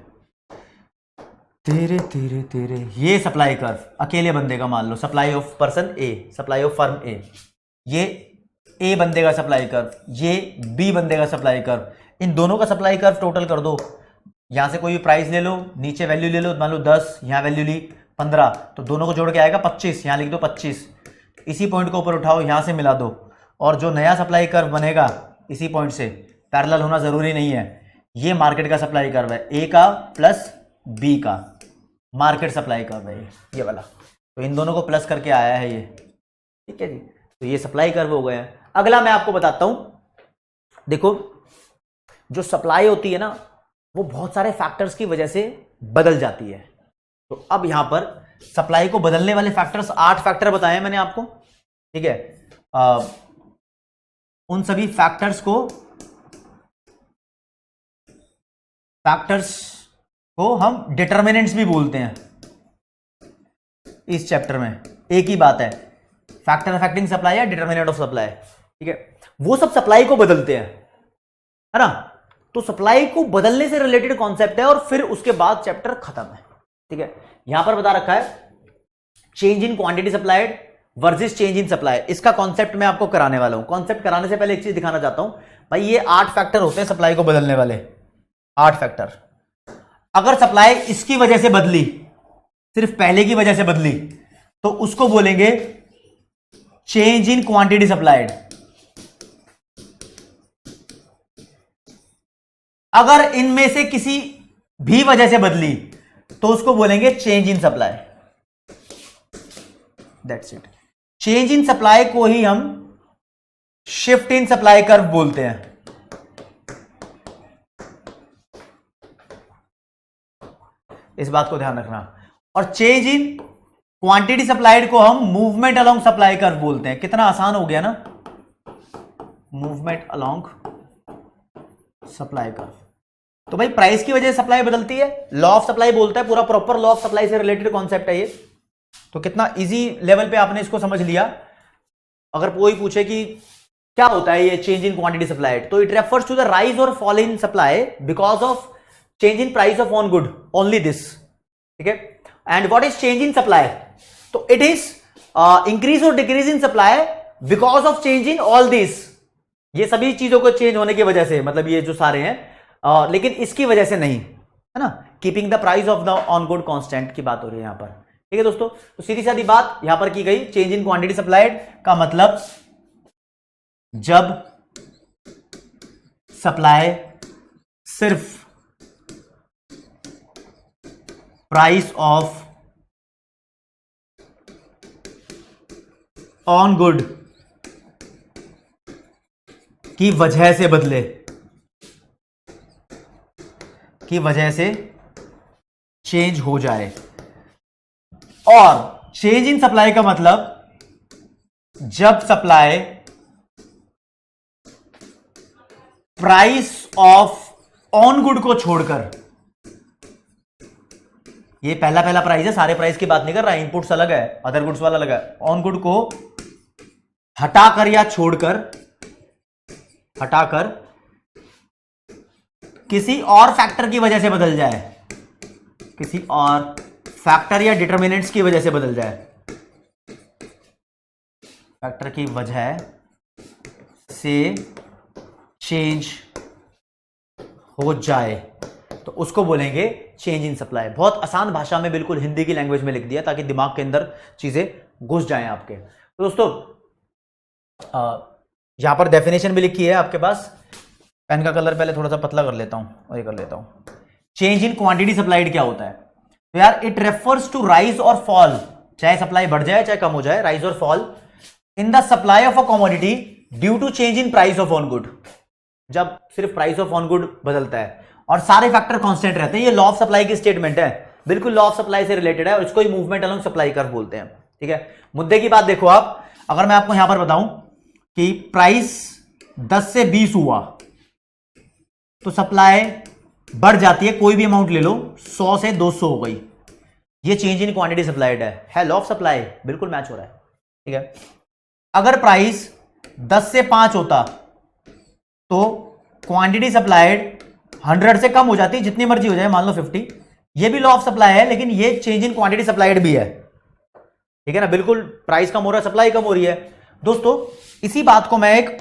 तेरे तेरे तेरे, ये सप्लाई कर्व अकेले बंदे का मान लो, supply of person A, supply of firm A, ये ए बंदे का सप्लाई कर्व, ये बी बंदे का सप्लाई कर्व। इन दोनों का सप्लाई कर्व टोटल कर दो, यहां से कोई भी प्राइस ले लो, नीचे वैल्यू ले लो, मान लो 10, यहां वैल्यू ली 15, तो दोनों को जोड़ के आएगा 25, यहां लिख दो 25। इसी पॉइंट को ऊपर उठाओ, यहां से मिला दो, और जो नया सप्लाई कर्व बनेगा इसी पॉइंट से, पैरेलल होना जरूरी नहीं है, ये मार्केट का सप्लाई कर्व है, ए का प्लस बी का मार्केट सप्लाई कर्व है ये वाला। तो इन दोनों को प्लस करके आया है ये, ठीक है जी। तो ये सप्लाई कर्व हो गए हैं। अगला मैं आपको बताता हूं, देखो जो सप्लाई होती है ना, वो बहुत सारे फैक्टर्स की वजह से बदल जाती है। तो अब यहां पर सप्लाई को बदलने वाले फैक्टर्स 8 फैक्टर बताए मैंने आपको, ठीक है। उन सभी फैक्टर्स को हम डिटर्मिनेंट्स भी बोलते हैं इस चैप्टर में। एक ही बात है, फैक्टर अफेक्टिंग सप्लाई या डिटर्मिनेंट ऑफ सप्लाई, ठीक है। वो सब सप्लाई को बदलते हैं, है ना। तो सप्लाई को बदलने से रिलेटेड कॉन्सेप्ट है, और फिर उसके बाद चैप्टर खत्म है, ठीक है। यहां पर बता रखा है change in quantity supplied versus change in supply. इसका कॉन्सेप्ट मैं आपको कराने वाला हूं। कॉन्सेप्ट कराने से पहले एक चीज दिखाना चाहता हूं भाई, ये 8 फैक्टर होते हैं सप्लाई को बदलने वाले, 8 फैक्टर। अगर सप्लाई इसकी वजह से बदली, सिर्फ पहले की वजह से बदली, तो उसको बोलेंगे चेंज इन क्वांटिटी सप्लाइड। अगर इनमें से किसी भी वजह से बदली, तो उसको बोलेंगे change in supply. That's it. Change in supply को ही हम शिफ्ट इन सप्लाई कर्व बोलते हैं। इस बात को ध्यान रखना। और चेंज इन क्वांटिटी सप्लाइड को हम मूवमेंट अलोंग सप्लाई कर्व बोलते हैं। कितना आसान हो गया ना, मूवमेंट अलोंग सप्लाई कर्व। तो भाई प्राइस की वजह से सप्लाई बदलती है, लॉ ऑफ सप्लाई बोलता है, पूरा प्रॉपर लॉ ऑफ सप्लाई से रिलेटेड कॉन्सेप्ट है ये। तो कितना इजी लेवल पे आपने इसको समझ लिया। अगर कोई पूछे कि क्या होता है ये चेंज इन क्वांटिटी सप्लाइड, तो it refers to the rise और fall in supply because of change in price of on good, only this, ठीक है। And what is change in supply? तो इट इज इंक्रीज और decrease in supply because of change in all this. ये सभी चीजों को change होने की वजह से, मतलब ये जो सारे हैं, लेकिन इसकी वजह से नहीं, है ना। Keeping the price of the own good constant की बात हो रही है यहां पर, ठीक है दोस्तों। तो सीधी सादी बात यहां पर की गई, चेंज इन क्वांटिटी सप्लाइड का मतलब जब सप्लाई सिर्फ प्राइस ऑफ ऑन गुड की वजह से बदले, की वजह से चेंज हो जाए। और चेंज इन सप्लाई का मतलब जब supply price of on good को छोड़कर, ये पहला प्राइस है, सारे प्राइस की बात नहीं कर रहा है, इनपुट्स अलग है, अदर गुड्स वाला अलग है, ऑन गुड को हटाकर या छोड़कर, हटाकर किसी और फैक्टर की वजह से बदल जाए, किसी और फैक्टर या डिटर्मिनेंट्स की वजह से बदल जाए, फैक्टर की वजह से चेंज हो जाए, तो उसको बोलेंगे चेंज इन सप्लाई। बहुत आसान भाषा में, बिल्कुल हिंदी की लैंग्वेज में लिख दिया ताकि दिमाग के अंदर चीजें घुस जाएं आपके। तो दोस्तों यहां पर डेफिनेशन भी लिखी है आपके पास। पेन का कलर पहले थोड़ा सा पतला कर लेता हूं और ये कर लेता हूं। चेंज इन क्वांटिटी सप्लाइड क्या होता है? तो यार इट रेफर्स टू राइज और फॉल, चाहे सप्लाई बढ़ जाए चाहे कम हो जाए, राइज और fall in the supply of a commodity due to change in price of on good. जब सिर्फ प्राइस ऑफ ऑन गुड बदलता है और सारे फैक्टर कांस्टेंट रहते हैं, ये लॉ ऑफ सप्लाई की स्टेटमेंट है, बिल्कुल लॉ ऑफ सप्लाई से रिलेटेड है और इसको ही मूवमेंट अलोंग सप्लाई कर्व बोलते हैं। ठीक है, मुद्दे की बात देखो आप, अगर मैं आपको यहां पर बताऊं कि प्राइस 10 से 20 हुआ तो सप्लाई बढ़ जाती है, कोई भी अमाउंट ले लो, 100 से 200 हो गई, ये चेंज इन क्वांटिटी सप्लाइड है लॉ ऑफ सप्लाई, बिल्कुल मैच हो रहा है। ठीक है, अगर प्राइस 10 से 5 होता तो क्वांटिटी सप्लाइड 100 से कम हो जाती, जितनी मर्जी हो जाए, मान लो 50, ये भी लॉ ऑफ सप्लाई है, लेकिन ये चेंज इन क्वांटिटी सप्लाइड भी है। ठीक है ना, बिल्कुल प्राइस कम हो रहा है, सप्लाई कम हो रही है। दोस्तों इसी बात को मैं एक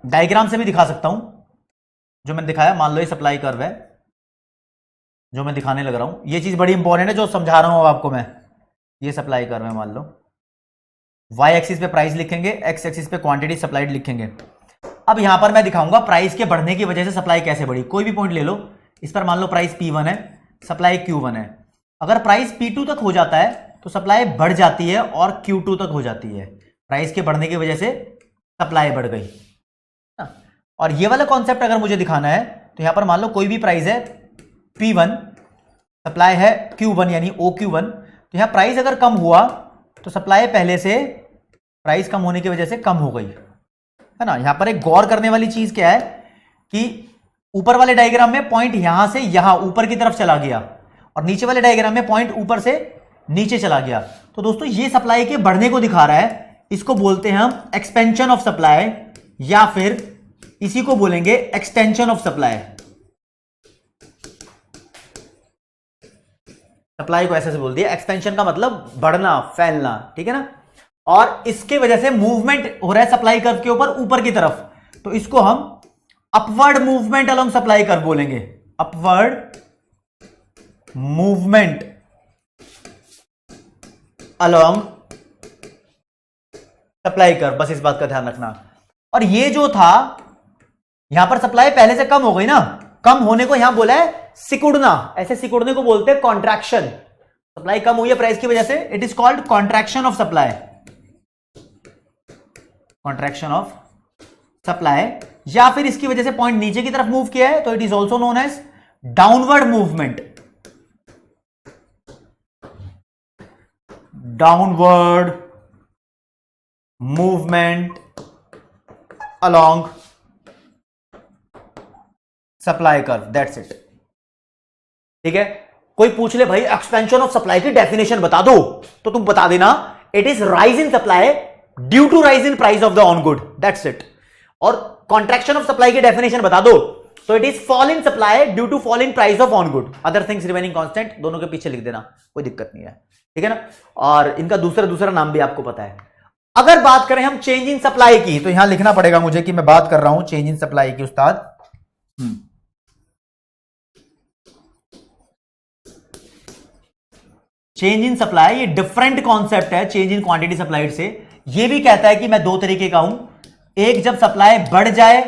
डायग्राम से भी दिखा सकता हूं, जो मैंने दिखाया। मान लो ये सप्लाई कर्व है जो मैं दिखाने लग रहा हूं, ये चीज बड़ी इंपॉर्टेंट है जो समझा रहा हूं आपको मैं। ये सप्लाई कर्व है, मान लो वाई एक्सिस पे प्राइस लिखेंगे, एक्स एक्सिस पे क्वांटिटी सप्लाइड लिखेंगे। अब यहां पर मैं दिखाऊंगा प्राइस के बढ़ने की वजह से सप्लाई कैसे बढ़ी। कोई भी पॉइंट ले लो, इस पर मान लो प्राइस P1 है, सप्लाई Q1 है। अगर प्राइस P2 तक हो जाता है तो सप्लाई बढ़ जाती है और Q2 तक हो जाती है, प्राइस के बढ़ने की वजह से सप्लाई बढ़ गई। और ये वाला कॉन्सेप्ट अगर मुझे दिखाना है तो यहां पर मान लो कोई भी प्राइस है P1, सप्लाई है Q1 यानी OQ1, तो यहां प्राइस अगर कम हुआ तो सप्लाई पहले से प्राइस कम होने की वजह से कम हो गई, है ना। यहां पर एक गौर करने वाली चीज क्या है कि ऊपर वाले डायग्राम में पॉइंट यहां से यहां ऊपर की तरफ चला गया और नीचे वाले डायग्राम में पॉइंट ऊपर से नीचे चला गया। तो दोस्तों ये सप्लाई के बढ़ने को दिखा रहा है, इसको बोलते हैं हम एक्सपेंशन ऑफ सप्लाई, या फिर इसी को बोलेंगे एक्सटेंशन ऑफ सप्लाई। सप्लाई को ऐसे से बोल दिया, एक्सपेंशन का मतलब बढ़ना, फैलना, ठीक है ना। और इसके वजह से मूवमेंट हो रहा है सप्लाई कर्व के ऊपर, ऊपर की तरफ, तो इसको हम upward movement along supply curve बोलेंगे। Upward movement along supply curve, बस इस बात का ध्यान रखना। और ये जो था यहां पर सप्लाई पहले से कम हो गई ना, कम होने को यहां बोला है सिकुड़ना, ऐसे सिकुड़ने को बोलते हैं कॉन्ट्रैक्शन। सप्लाई कम हुई है प्राइस की वजह से, it is called contraction of supply, contraction of supply. या फिर इसकी वजह से पॉइंट नीचे की तरफ मूव किया है तो it is also known as downward movement, downward movement along supply curve, that's it. ठीक है, कोई पूछ ले भाई एक्सपेंशन ऑफ सप्लाई की डेफिनेशन बता दो, तो तुम बता देना it is rise in supply due to rise in price of the own good, that's it. और कॉन्ट्रैक्शन ऑफ सप्लाई की डेफिनेशन बता दो तो it is fall in supply due to fall in price of on good, other things remaining constant, दोनों के पीछे लिख देना, कोई दिक्कत नहीं है। ठीक है ना, और इनका दूसरा नाम भी आपको पता है। अगर बात करें हम चेंज इन सप्लाई की, तो यहां लिखना पड़ेगा मुझे कि मैं बात कर रहा हूं चेंज इन सप्लाई की उस्ताद। चेंज इन सप्लाई ये डिफरेंट कॉन्सेप्ट है चेंज इन क्वांटिटी सप्लाइड से। ये भी कहता है कि मैं दो तरीके का हूं, एक जब सप्लाई बढ़ जाए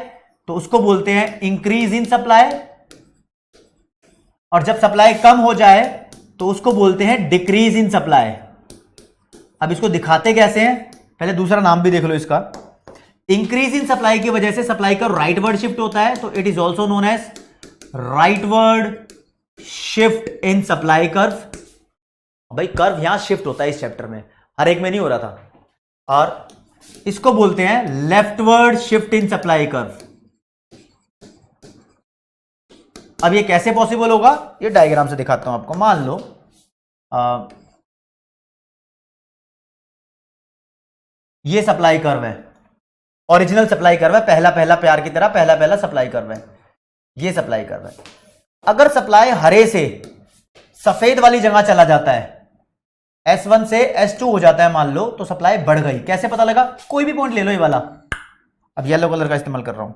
तो उसको बोलते हैं इंक्रीज इन सप्लाई, और जब सप्लाई कम हो जाए तो उसको बोलते हैं डिक्रीज इन सप्लाई। अब इसको दिखाते कैसे हैं, पहले दूसरा नाम भी देख लो इसका। इंक्रीज इन सप्लाई की वजह से सप्लाई का राइटवर्ड शिफ्ट होता है, तो it is also known as rightward shift in supply curve. भाई कर्व यहां शिफ्ट होता है इस चैप्टर में, हर एक में नहीं हो रहा था। और इसको बोलते हैं leftward shift in supply curve. अब ये कैसे पॉसिबल होगा, ये डायग्राम से दिखाता हूं आपको। मान लो ये सप्लाई कर्व है, ओरिजिनल सप्लाई कर्व है, पहला पहला प्यार की तरह पहला पहला सप्लाई कर्व है, ये सप्लाई कर्व है। अगर सप्लाई हरे से सफेद वाली जगह चला जाता है, S1 से S2 हो जाता है मान लो, तो सप्लाई बढ़ गई। कैसे पता लगा, कोई भी पॉइंट ले लो ये वाला, अब येलो कलर का इस्तेमाल कर रहा हूं,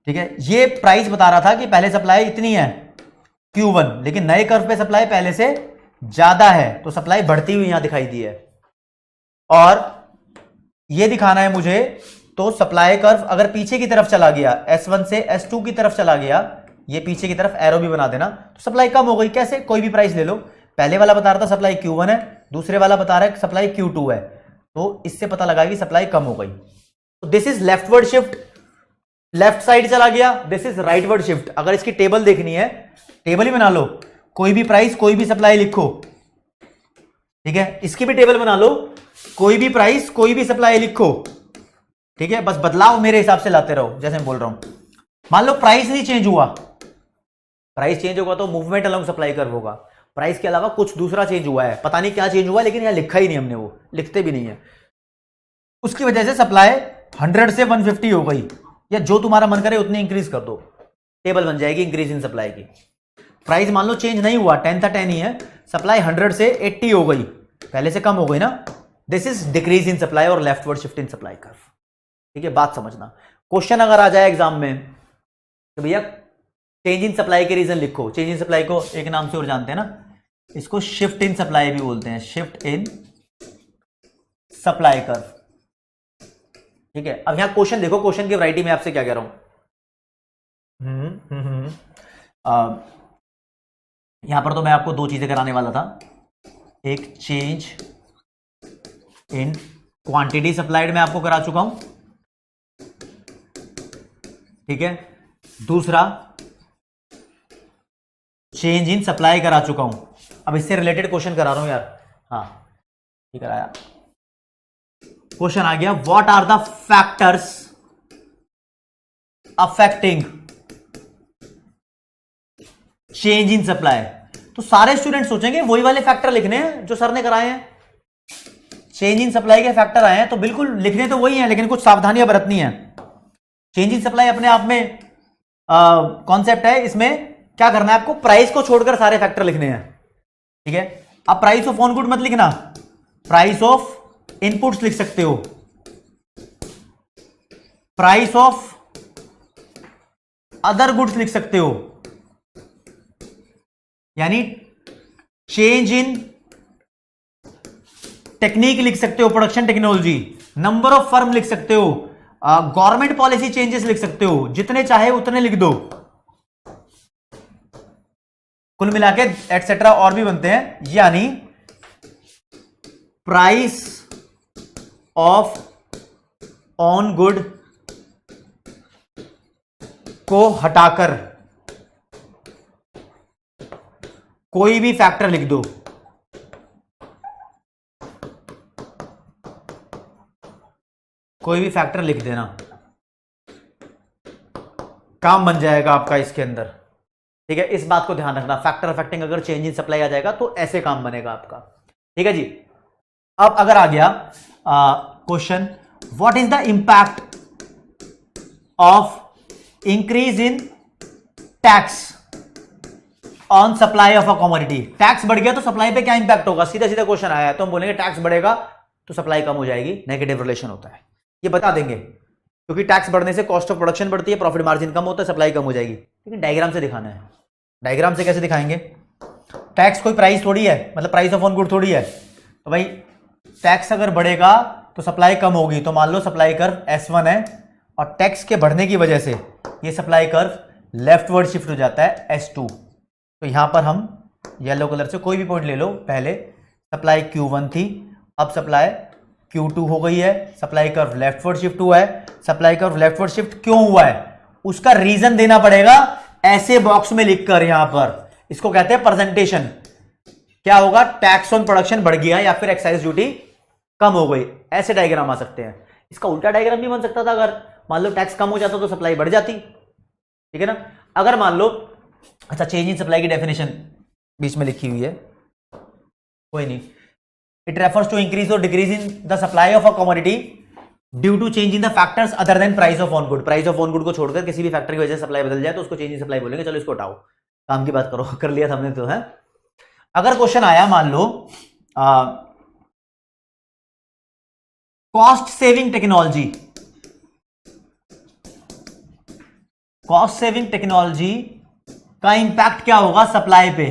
ठीक है। ये प्राइस बता रहा था कि पहले सप्लाई इतनी है Q1, लेकिन नए कर्व पे सप्लाई पहले से ज्यादा है, तो सप्लाई बढ़ती हुई यहां दिखाई दी है। और ये दिखाना है मुझे, तो सप्लाई कर्व अगर पीछे की तरफ चला गया, S1 से S2 की तरफ चला गया, ये पीछे की तरफ एरो भी बना देना, तो सप्लाई कम हो गई। कैसे, कोई भी प्राइस ले लो, पहले वाला बता रहा था सप्लाई Q1 है, दूसरे वाला बता रहा है सप्लाई Q2 है, तो इससे पता लगा कि सप्लाई कम हो गई। तो this is leftward shift, left side चला गया, दिस इज राइटवर्ड शिफ्ट। अगर इसकी टेबल देखनी है, टेबल ही बना लो, कोई भी प्राइस कोई भी सप्लाई लिखो, ठीक है। इसकी भी टेबल बना लो, कोई भी प्राइस कोई भी सप्लाई लिखो, ठीक है। बस बदलाव मेरे हिसाब से लाते रहो, जैसे मैं बोल रहा हूं। मान लो प्राइस नहीं चेंज हुआ, प्राइस चेंज होगा तो मूवमेंट अलोंग सप्लाई कर्व होगा। प्राइस के अलावा कुछ दूसरा चेंज हुआ है, पता नहीं क्या चेंज हुआ, लेकिन यहां लिखा ही नहीं हमने, वो लिखते भी नहीं है। उसकी वजह से सप्लाई 100 से 150 हो गई, या जो तुम्हारा मन करे उतनी इंक्रीज कर दो, टेबल बन जाएगी इंक्रीज इन सप्लाई की। प्राइस मान लो चेंज नहीं हुआ, 10 था 10 ही है, सप्लाई 100 से 80 हो गई, पहले से कम हो गई ना, this is decrease in supply और leftward shift in supply curve, ठीक है। बात समझना। क्वेश्चन अगर आ जाए एग्जाम में तो भैया चेंज इन सप्लाई के रीजन लिखो। चेंज इन सप्लाई को एक नाम से और जानते हैं ना, इसको शिफ्ट इन सप्लाई भी बोलते हैं, शिफ्ट इन सप्लाई कर्व, ठीक है। अब यहां क्वेश्चन देखो, क्वेश्चन की वैरायटी में आपसे क्या कह रहा हूं। यहां पर तो मैं आपको दो चीजें कराने वाला था, एक चेंज इन क्वांटिटी सप्लाइड मैं आपको करा चुका हूं, ठीक है। दूसरा चेंज इन सप्लाई करा चुका हूं, अब इससे रिलेटेड क्वेश्चन करा रहा हूं यार। हाँ ठीक है, क्वेश्चन आ गया, what are the factors affecting change in supply. तो सारे स्टूडेंट सोचेंगे वही वाले फैक्टर लिखने हैं जो सर ने कराए हैं, चेंज इन सप्लाई के फैक्टर आए हैं, तो बिल्कुल लिखने तो वही हैं, लेकिन कुछ सावधानियां बरतनी है। चेंज इन सप्लाई अपने आप में कॉन्सेप्ट है, इसमें क्या करना है आपको, प्राइस को छोड़कर सारे फैक्टर लिखने हैं, ठीक है। अब प्राइस ऑफ ऑन गुड मत लिखना, प्राइस ऑफ इनपुट्स लिख सकते हो, प्राइस ऑफ अदर गुड्स लिख सकते हो, यानी चेंज इन टेक्निक लिख सकते हो, production technology, number of firm लिख सकते हो, गवर्नमेंट पॉलिसी चेंजेस लिख सकते हो, जितने चाहे उतने लिख दो, कुल मिला के एटसेट्रा और भी बनते हैं। यानी प्राइस ऑफ ऑन गुड को हटाकर कोई भी फैक्टर लिख दो, कोई भी फैक्टर लिख देना, काम बन जाएगा आपका इसके अंदर, ठीक है। इस बात को ध्यान रखना, फैक्टर अफेक्टिंग अगर चेंज इन सप्लाई आ जाएगा तो ऐसे काम बनेगा आपका, ठीक है जी। अब अगर आ गया question, what is the impact of increase in tax on supply of a commodity. Tax बढ़ गया तो सप्लाई पे क्या इंपैक्ट होगा, सीधा सीधा क्वेश्चन आया है, तो हम बोलेंगे टैक्स बढ़ेगा तो सप्लाई कम हो जाएगी, नेगेटिव रिलेशन होता है, ये बता देंगे, क्योंकि टैक्स बढ़ने से कॉस्ट ऑफ प्रोडक्शन बढ़ती है, प्रॉफिट मार्जिन कम होता है, सप्लाई कम हो जाएगी। लेकिन डायग्राम से दिखाना है, डायग्राम से कैसे दिखाएंगे, टैक्स कोई प्राइस थोड़ी है, मतलब प्राइस ऑफ ऑन गुड थोड़ी है, तो भाई टैक्स अगर बढ़ेगा तो सप्लाई कम होगी, तो मान लो सप्लाई कर्व S1 है और टैक्स के बढ़ने की वजह से ये सप्लाई कर्व लेफ्टवर्ड शिफ्ट हो जाता है S2। तो यहां पर हम येलो कलर से कोई भी पॉइंट ले लो, पहले सप्लाई Q1 थी, अब सप्लाई Q2 हो गई है, सप्लाई कर्व लेफ्टवर्ड शिफ्ट हुआ है। सप्लाई कर्व लेफ्टवर्ड शिफ्ट क्यों हुआ है उसका रीजन देना पड़ेगा ऐसे बॉक्स में लिखकर। यहां पर इसको कहते हैं प्रेजेंटेशन। क्या होगा, टैक्स ऑन प्रोडक्शन बढ़ गया या फिर एक्साइज ड्यूटी कम हो गई, ऐसे डायग्राम आ सकते हैं। इसका उल्टा डायग्राम भी बन सकता था, अगर मान लो टैक्स कम हो जाता तो सप्लाई बढ़ जाती, ठीक है ना। अगर मान लो, अच्छा चेंज इन सप्लाई की डेफिनेशन बीच में लिखी हुई है, कोई नहीं। इट रेफर्स टू इंक्रीज और decrease in the supply of a commodity due to change in the factors other than price of on good. Price of on good को छोड़कर किसी भी फैक्टर की वजह से सप्लाई बदल जाए तो उसको चेंज इन सप्लाई बोलेंगे। चलो इसको हटाओ, काम की बात करो, कर लिया था हमने तो है। अगर क्वेश्चन आया मान low cost saving technology, cost saving technology का इंपैक्ट क्या होगा सप्लाई पे,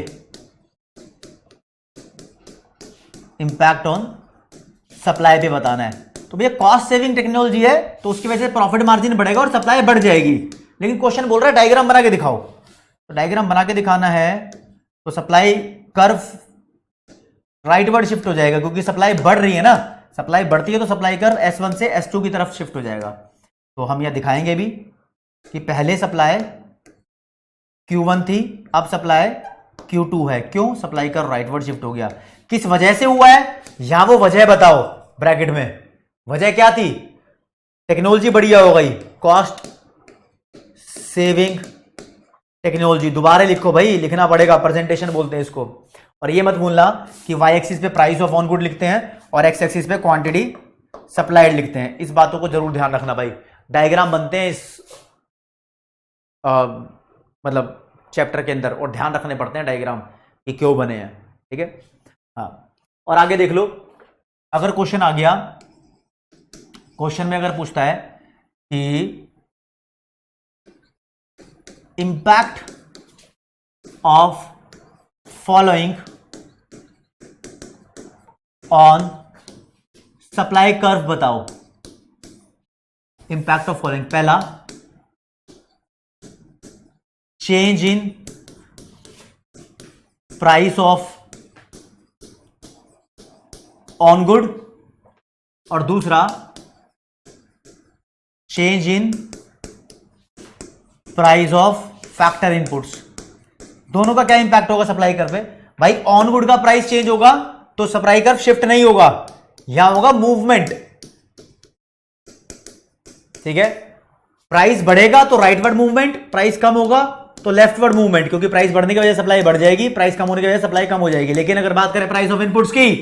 इंपैक्ट ऑन सप्लाई पे बताना है। तो भैया कॉस्ट सेविंग टेक्नोलॉजी है तो उसकी वजह से प्रॉफिट मार्जिन बढ़ेगा और सप्लाई बढ़ जाएगी, लेकिन क्वेश्चन बोल रहा है डायग्राम बना के दिखाओ। तो डायग्राम बना के दिखाना है तो सप्लाई कर्व राइटवर्ड शिफ्ट हो जाएगा क्योंकि सप्लाई बढ़ रही है ना, सप्लाई बढ़ती है तो सप्लाई कर्व S1 से S2 की तरफ शिफ्ट हो जाएगा। तो हम यह दिखाएंगे भी कि पहले सप्लाई Q1 थी, अब सप्लाई Q2 है। क्यों, सप्लाई कर्व राइटवर्ड शिफ्ट हो गया, किस वजह से हुआ है, यहां वो वजह बताओ ब्रैकेट में। वजह क्या थी, टेक्नोलॉजी बढ़िया हो गई, कॉस्ट सेविंग टेक्नोलॉजी। दोबारा लिखो भाई, लिखना पड़ेगा, प्रेजेंटेशन बोलते हैं इसको। और ये मत भूलना कि वाई एक्सिस पे प्राइस ऑफ ऑन गुड लिखते हैं और एक्स एक्सिस पे क्वांटिटी सप्लाइड लिखते हैं। इस बातों को जरूर ध्यान रखना भाई, डायग्राम बनते हैं इस मतलब चैप्टर के अंदर और ध्यान रखने पड़ते हैं डायग्राम कि क्यों बने हैं, ठीक है। हाँ, और आगे देख लो, अगर क्वेश्चन आ गया, क्वेश्चन में अगर पूछता है कि impact of following on supply curve बताओ, इंपैक्ट ऑफ फॉलोइंग। पहला, change in price of on good, और दूसरा change in price of factor inputs. दोनों का क्या इंपैक्ट होगा सप्लाई कर्व पे भाई। ऑन गुड का प्राइस चेंज होगा तो सप्लाई कर्व शिफ्ट नहीं होगा, यहां होगा मूवमेंट, ठीक है। प्राइस बढ़ेगा तो राइटवर्ड मूवमेंट, प्राइस कम होगा तो लेफ्टवर्ड मूवमेंट, क्योंकि प्राइस बढ़ने की वजह से सप्लाई बढ़ जाएगी, प्राइस कम होने की वजह से सप्लाई कम हो जाएगी। लेकिन अगर बात करें प्राइस ऑफ इनपुट्स की,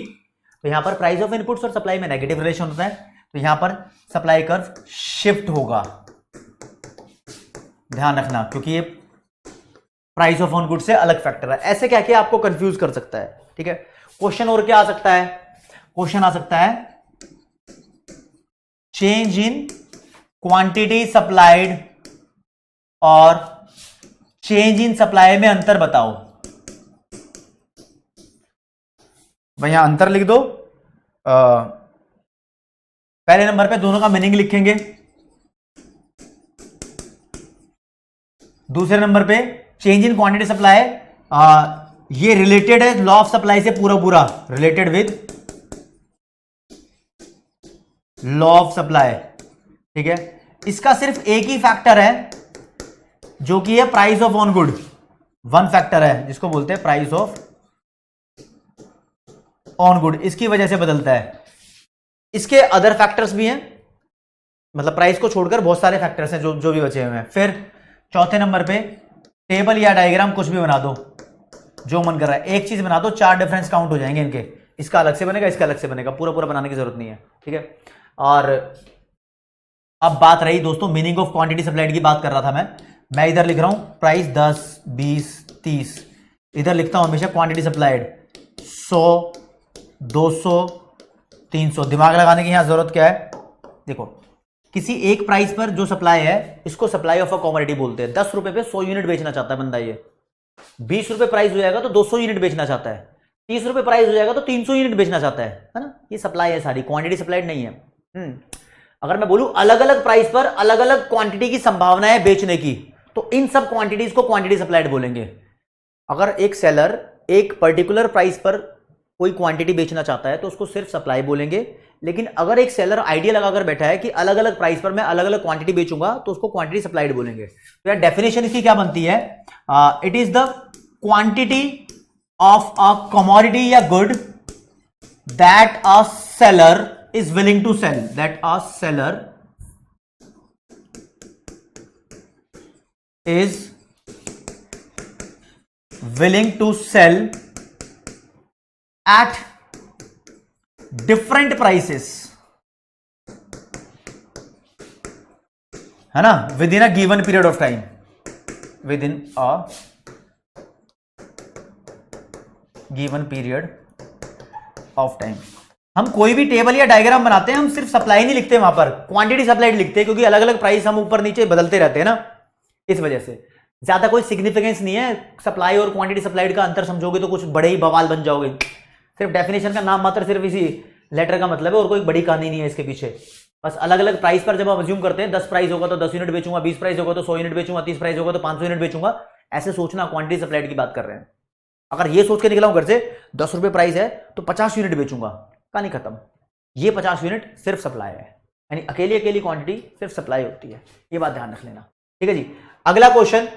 तो यहां पर प्राइस ऑफ इनपुट्स और सप्लाई में नेगेटिव रिलेशन होता है, तो यहां पर सप्लाई कर्व शिफ्ट होगा, ध्यान रखना, क्योंकि ये प्राइस ऑफ ऑन गुड से अलग फैक्टर है। ऐसे क्या क्या आपको कंफ्यूज कर सकता है, ठीक है। क्वेश्चन और क्या आ सकता है, क्वेश्चन आ सकता है चेंज इन क्वांटिटी सप्लाइड और चेंज इन सप्लाई में अंतर बताओ। भैया अंतर लिख दो, पहले नंबर पे दोनों का मीनिंग लिखेंगे, दूसरे नंबर पे चेंज इन क्वांटिटी सप्लाई, ये रिलेटेड है लॉ ऑफ सप्लाई से पूरा पूरा, related with law of supply, ठीक है। इसका सिर्फ एक ही फैक्टर है जो कि है price of on good, one factor है जिसको बोलते हैं प्राइस ऑफ ऑन गुड, इसकी वजह से बदलता है। इसके अदर फैक्टर्स भी हैं, मतलब प्राइस को छोड़कर बहुत सारे फैक्टर्स हैं जो भी बचे हुए हैं। फिर चौथे नंबर पे टेबल या डायग्राम कुछ भी बना दो, जो मन कर रहा है, एक चीज बना दो, 4 डिफरेंस काउंट हो जाएंगे इनके, इसका अलग से बनेगा, इसका अलग से बनेगा, पूरा पूरा बनाने की जरूरत नहीं है, ठीक है। और अब बात रही दोस्तों मीनिंग ऑफ क्वांटिटी सप्लाइड की, बात कर रहा था मैं इधर लिख रहा हूं प्राइस 10 20 30, इधर लिखता हूं हमेशा क्वांटिटी सप्लाइड 100 200 300। दिमाग लगाने की यहां जरूरत क्या है, देखो किसी एक प्राइस पर जो सप्लाई है इसको सप्लाई ऑफ अ कमोडिटी बोलते हैं। 10 रुपए पे 100 यूनिट बेचना चाहता है बंदा, ये 20 रुपए प्राइस हो जाएगा तो 200 यूनिट बेचना चाहता है, 30 रुपए प्राइस हो जाएगा तो 300 यूनिट बेचना चाहता है ना। ये सप्लाई है सारी, क्वांटिटी सप्लाइड नहीं है। अगर मैं बोलूं अलग अलग प्राइस पर अलग अलग क्वांटिटी की संभावना है बेचने की, तो इन सब क्वांटिटीज को क्वांटिटी सप्लाइड बोलेंगे। अगर एक सेलर एक पर्टिकुलर प्राइस पर कोई क्वांटिटी बेचना चाहता है तो उसको सिर्फ सप्लाई बोलेंगे, लेकिन अगर एक सेलर आइडिया लगाकर बैठा है कि अलग अलग प्राइस पर मैं अलग अलग क्वांटिटी बेचूंगा तो उसको क्वांटिटी सप्लाइड बोलेंगे। तो यार डेफिनेशन इसकी क्या बनती है? It is the quantity of a commodity या good that a seller is willing to sell, that a seller is willing to sell at different prices, है ना, within a given period of time, within a given period of time। हम कोई भी table या diagram बनाते हैं, हम सिर्फ सप्लाई नहीं लिखते, वहां पर क्वांटिटी सप्लाइड लिखते हैं, क्योंकि अलग अलग प्राइस हम ऊपर नीचे बदलते रहते हैं ना, इस वजह से ज्यादा कोई सिग्निफिकेंस नहीं है। सप्लाई और क्वांटिटी सप्लाइड का अंतर समझोगे तो कुछ बड़े ही बवाल बन जाओगे। सिर्फ डेफिनेशन का नाम मात्र सिर्फ इसी लेटर का मतलब है और कोई बड़ी कहानी नहीं है इसके पीछे। बस अलग अलग प्राइस पर जब हम अज्यूम करते हैं 10 प्राइस होगा तो 10 यूनिट बेचूंगा, 20 प्राइस होगा तो 100 यूनिट बेचूंगा, 30 प्राइस होगा तो 500 यूनिट बेचूंगा, ऐसे सोचना क्वांटिटी सप्लाइड की बात कर रहे हैं। अगर ये सोच के निकला हूं घर से 10 रुपए प्राइस है तो 50 यूनिट बेचूंगा, कहानी खत्म। ये 50 यूनिट सिर्फ सप्लाई है, यानी अकेली अकेली क्वांटिटी सिर्फ सप्लाई होती है, ये बात ध्यान रख लेना। ठीक है जी। अगला क्वेश्चन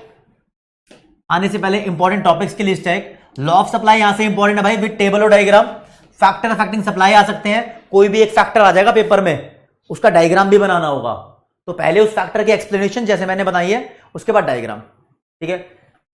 आने से पहले इंपॉर्टेंट टॉपिक्स की लिस्ट है। लॉ ऑफ सप्लाई यहां से इंपॉर्टेंट है भाई, विद टेबल और डायग्राम। फैक्टर अफेक्टिंग सप्लाई आ सकते हैं, कोई भी एक फैक्टर आ जाएगा पेपर में, उसका डायग्राम भी बनाना होगा, तो पहले उस फैक्टर की एक्सप्लेनेशन जैसे मैंने बनाई है, उसके बाद डायग्राम। ठीक है।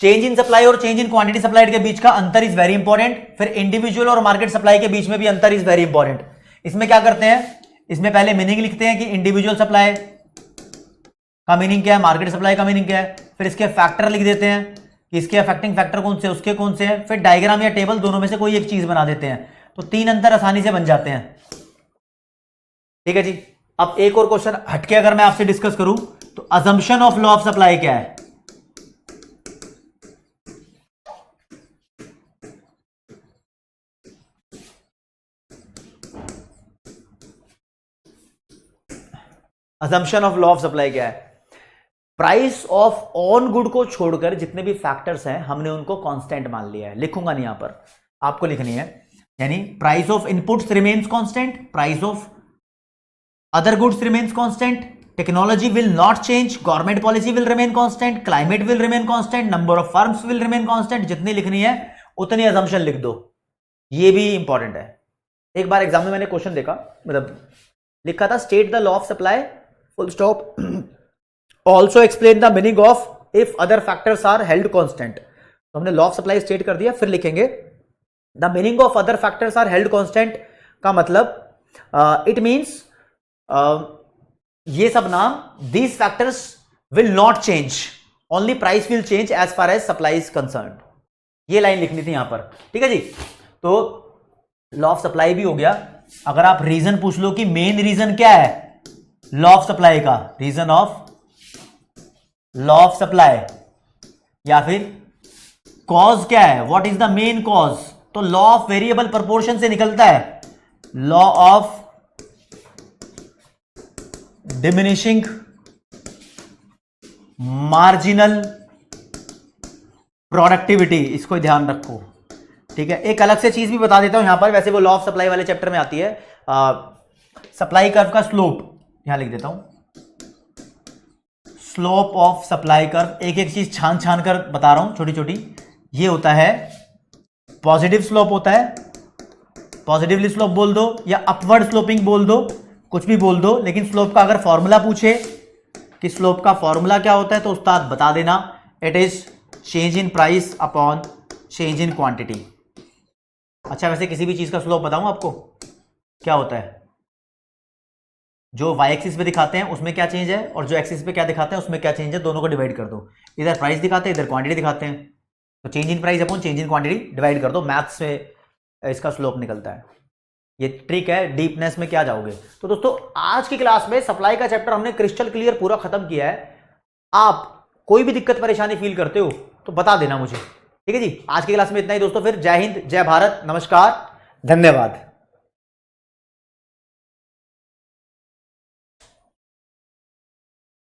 चेंज इन सप्लाई और चेंज इन क्वांटिटी सप्लाइड के बीच का अंतर इज वेरी इंपॉर्टेंट। फिर इंडिविजुअल और मार्केट सप्लाई के बीच में भी अंतर इज वेरी इंपॉर्टेंट। इसमें क्या करते हैं, इसमें पहले मीनिंग लिखते हैं कि इंडिविजुअल सप्लाई का मीनिंग क्या है, मार्केट सप्लाई का मीनिंग क्या है, फिर इसके फैक्टर लिख देते हैं कि इसके अफेक्टिंग फैक्टर कौन से, उसके कौन से हैं, फिर डायग्राम या टेबल दोनों में से कोई एक चीज बना देते हैं, तो 3 अंतर आसानी से बन जाते हैं। ठीक है जी। अब एक और क्वेश्चन हटके अगर मैं आपसे डिस्कस करूं तो assumption of law of supply क्या है? Assumption of law of supply क्या है? प्राइस ऑफ ऑन गुड को छोड़कर जितने भी फैक्टर्स हैं हमने उनको कांस्टेंट मान लिया है। लिखूंगा नहीं, यहां पर आपको लिखनी है, यानी price of inputs remains constant, price of other goods remains constant, technology will not change, government policy will remain constant, climate will remain constant, number of firms will remain constant. जितनी लिखनी है उतनी अजम्पशन लिख दो, ये भी important है। एक बार एग्जाम में मैंने क्वेश्चन देखा, मतलब लिखा था state the law of supply full stop also explain the meaning of if other factors are held constant। तो हमने लॉ ऑफ सप्लाई स्टेट कर दिया, फिर लिखेंगे the meaning of other factors are held constant का मतलब इट मींस ये सब नाम these factors will not change, only price will change as far as supply is concern. ये लाइन लिखनी थी यहां पर। ठीक है जी। तो लॉ ऑफ सप्लाई भी हो गया। अगर आप रीजन पूछ लो कि मेन रीजन क्या है लॉ ऑफ सप्लाई का, reason of law of supply, या फिर कॉज क्या है, what is the main cause, तो लॉ ऑफ वेरिएबल प्रोपोर्शन से निकलता है, law of diminishing marginal productivity, इसको ध्यान रखो। ठीक है। एक अलग से चीज भी बता देता हूं यहां पर, वैसे वो लॉ ऑफ सप्लाई वाले चैप्टर में आती है। सप्लाई कर्व का स्लोप यहां लिख देता हूं, स्लोप ऑफ सप्लाई कर्व। एक एक चीज छान छान कर बता रहा हूं छोटी छोटी। ये होता है पॉजिटिव स्लोप होता है, पॉजिटिवली स्लोप बोल दो या अपवर्ड स्लोपिंग बोल दो, कुछ भी बोल दो, लेकिन स्लोप का अगर फॉर्मूला पूछे कि स्लोप का फॉर्मूला क्या होता है तो उस्ताद बता देना, it is change in price upon change in quantity. अच्छा, वैसे किसी भी चीज का स्लोप बताऊं आपको क्या होता है, जो वाई एक्सिस पे दिखाते हैं उसमें क्या चेंज है और जो एक्सिस पे क्या दिखाते हैं उसमें क्या चेंज है, दोनों को डिवाइड कर दो। इधर प्राइस दिखाते हैं, इधर क्वांटिटी दिखाते हैं, तो change in price upon change in quantity divide कर दो, मैथ्स से इसका स्लोप निकलता है। ये ट्रिक है, डीपनेस में क्या जाओगे। तो दोस्तों आज की क्लास में सप्लाई का चैप्टर हमने क्रिस्टल क्लियर पूरा खत्म किया है। आप कोई भी दिक्कत परेशानी फील करते हो तो बता देना मुझे। ठीक है जी। आज की क्लास में इतना ही दोस्तों, फिर जय हिंद, जय भारत, नमस्कार, धन्यवाद।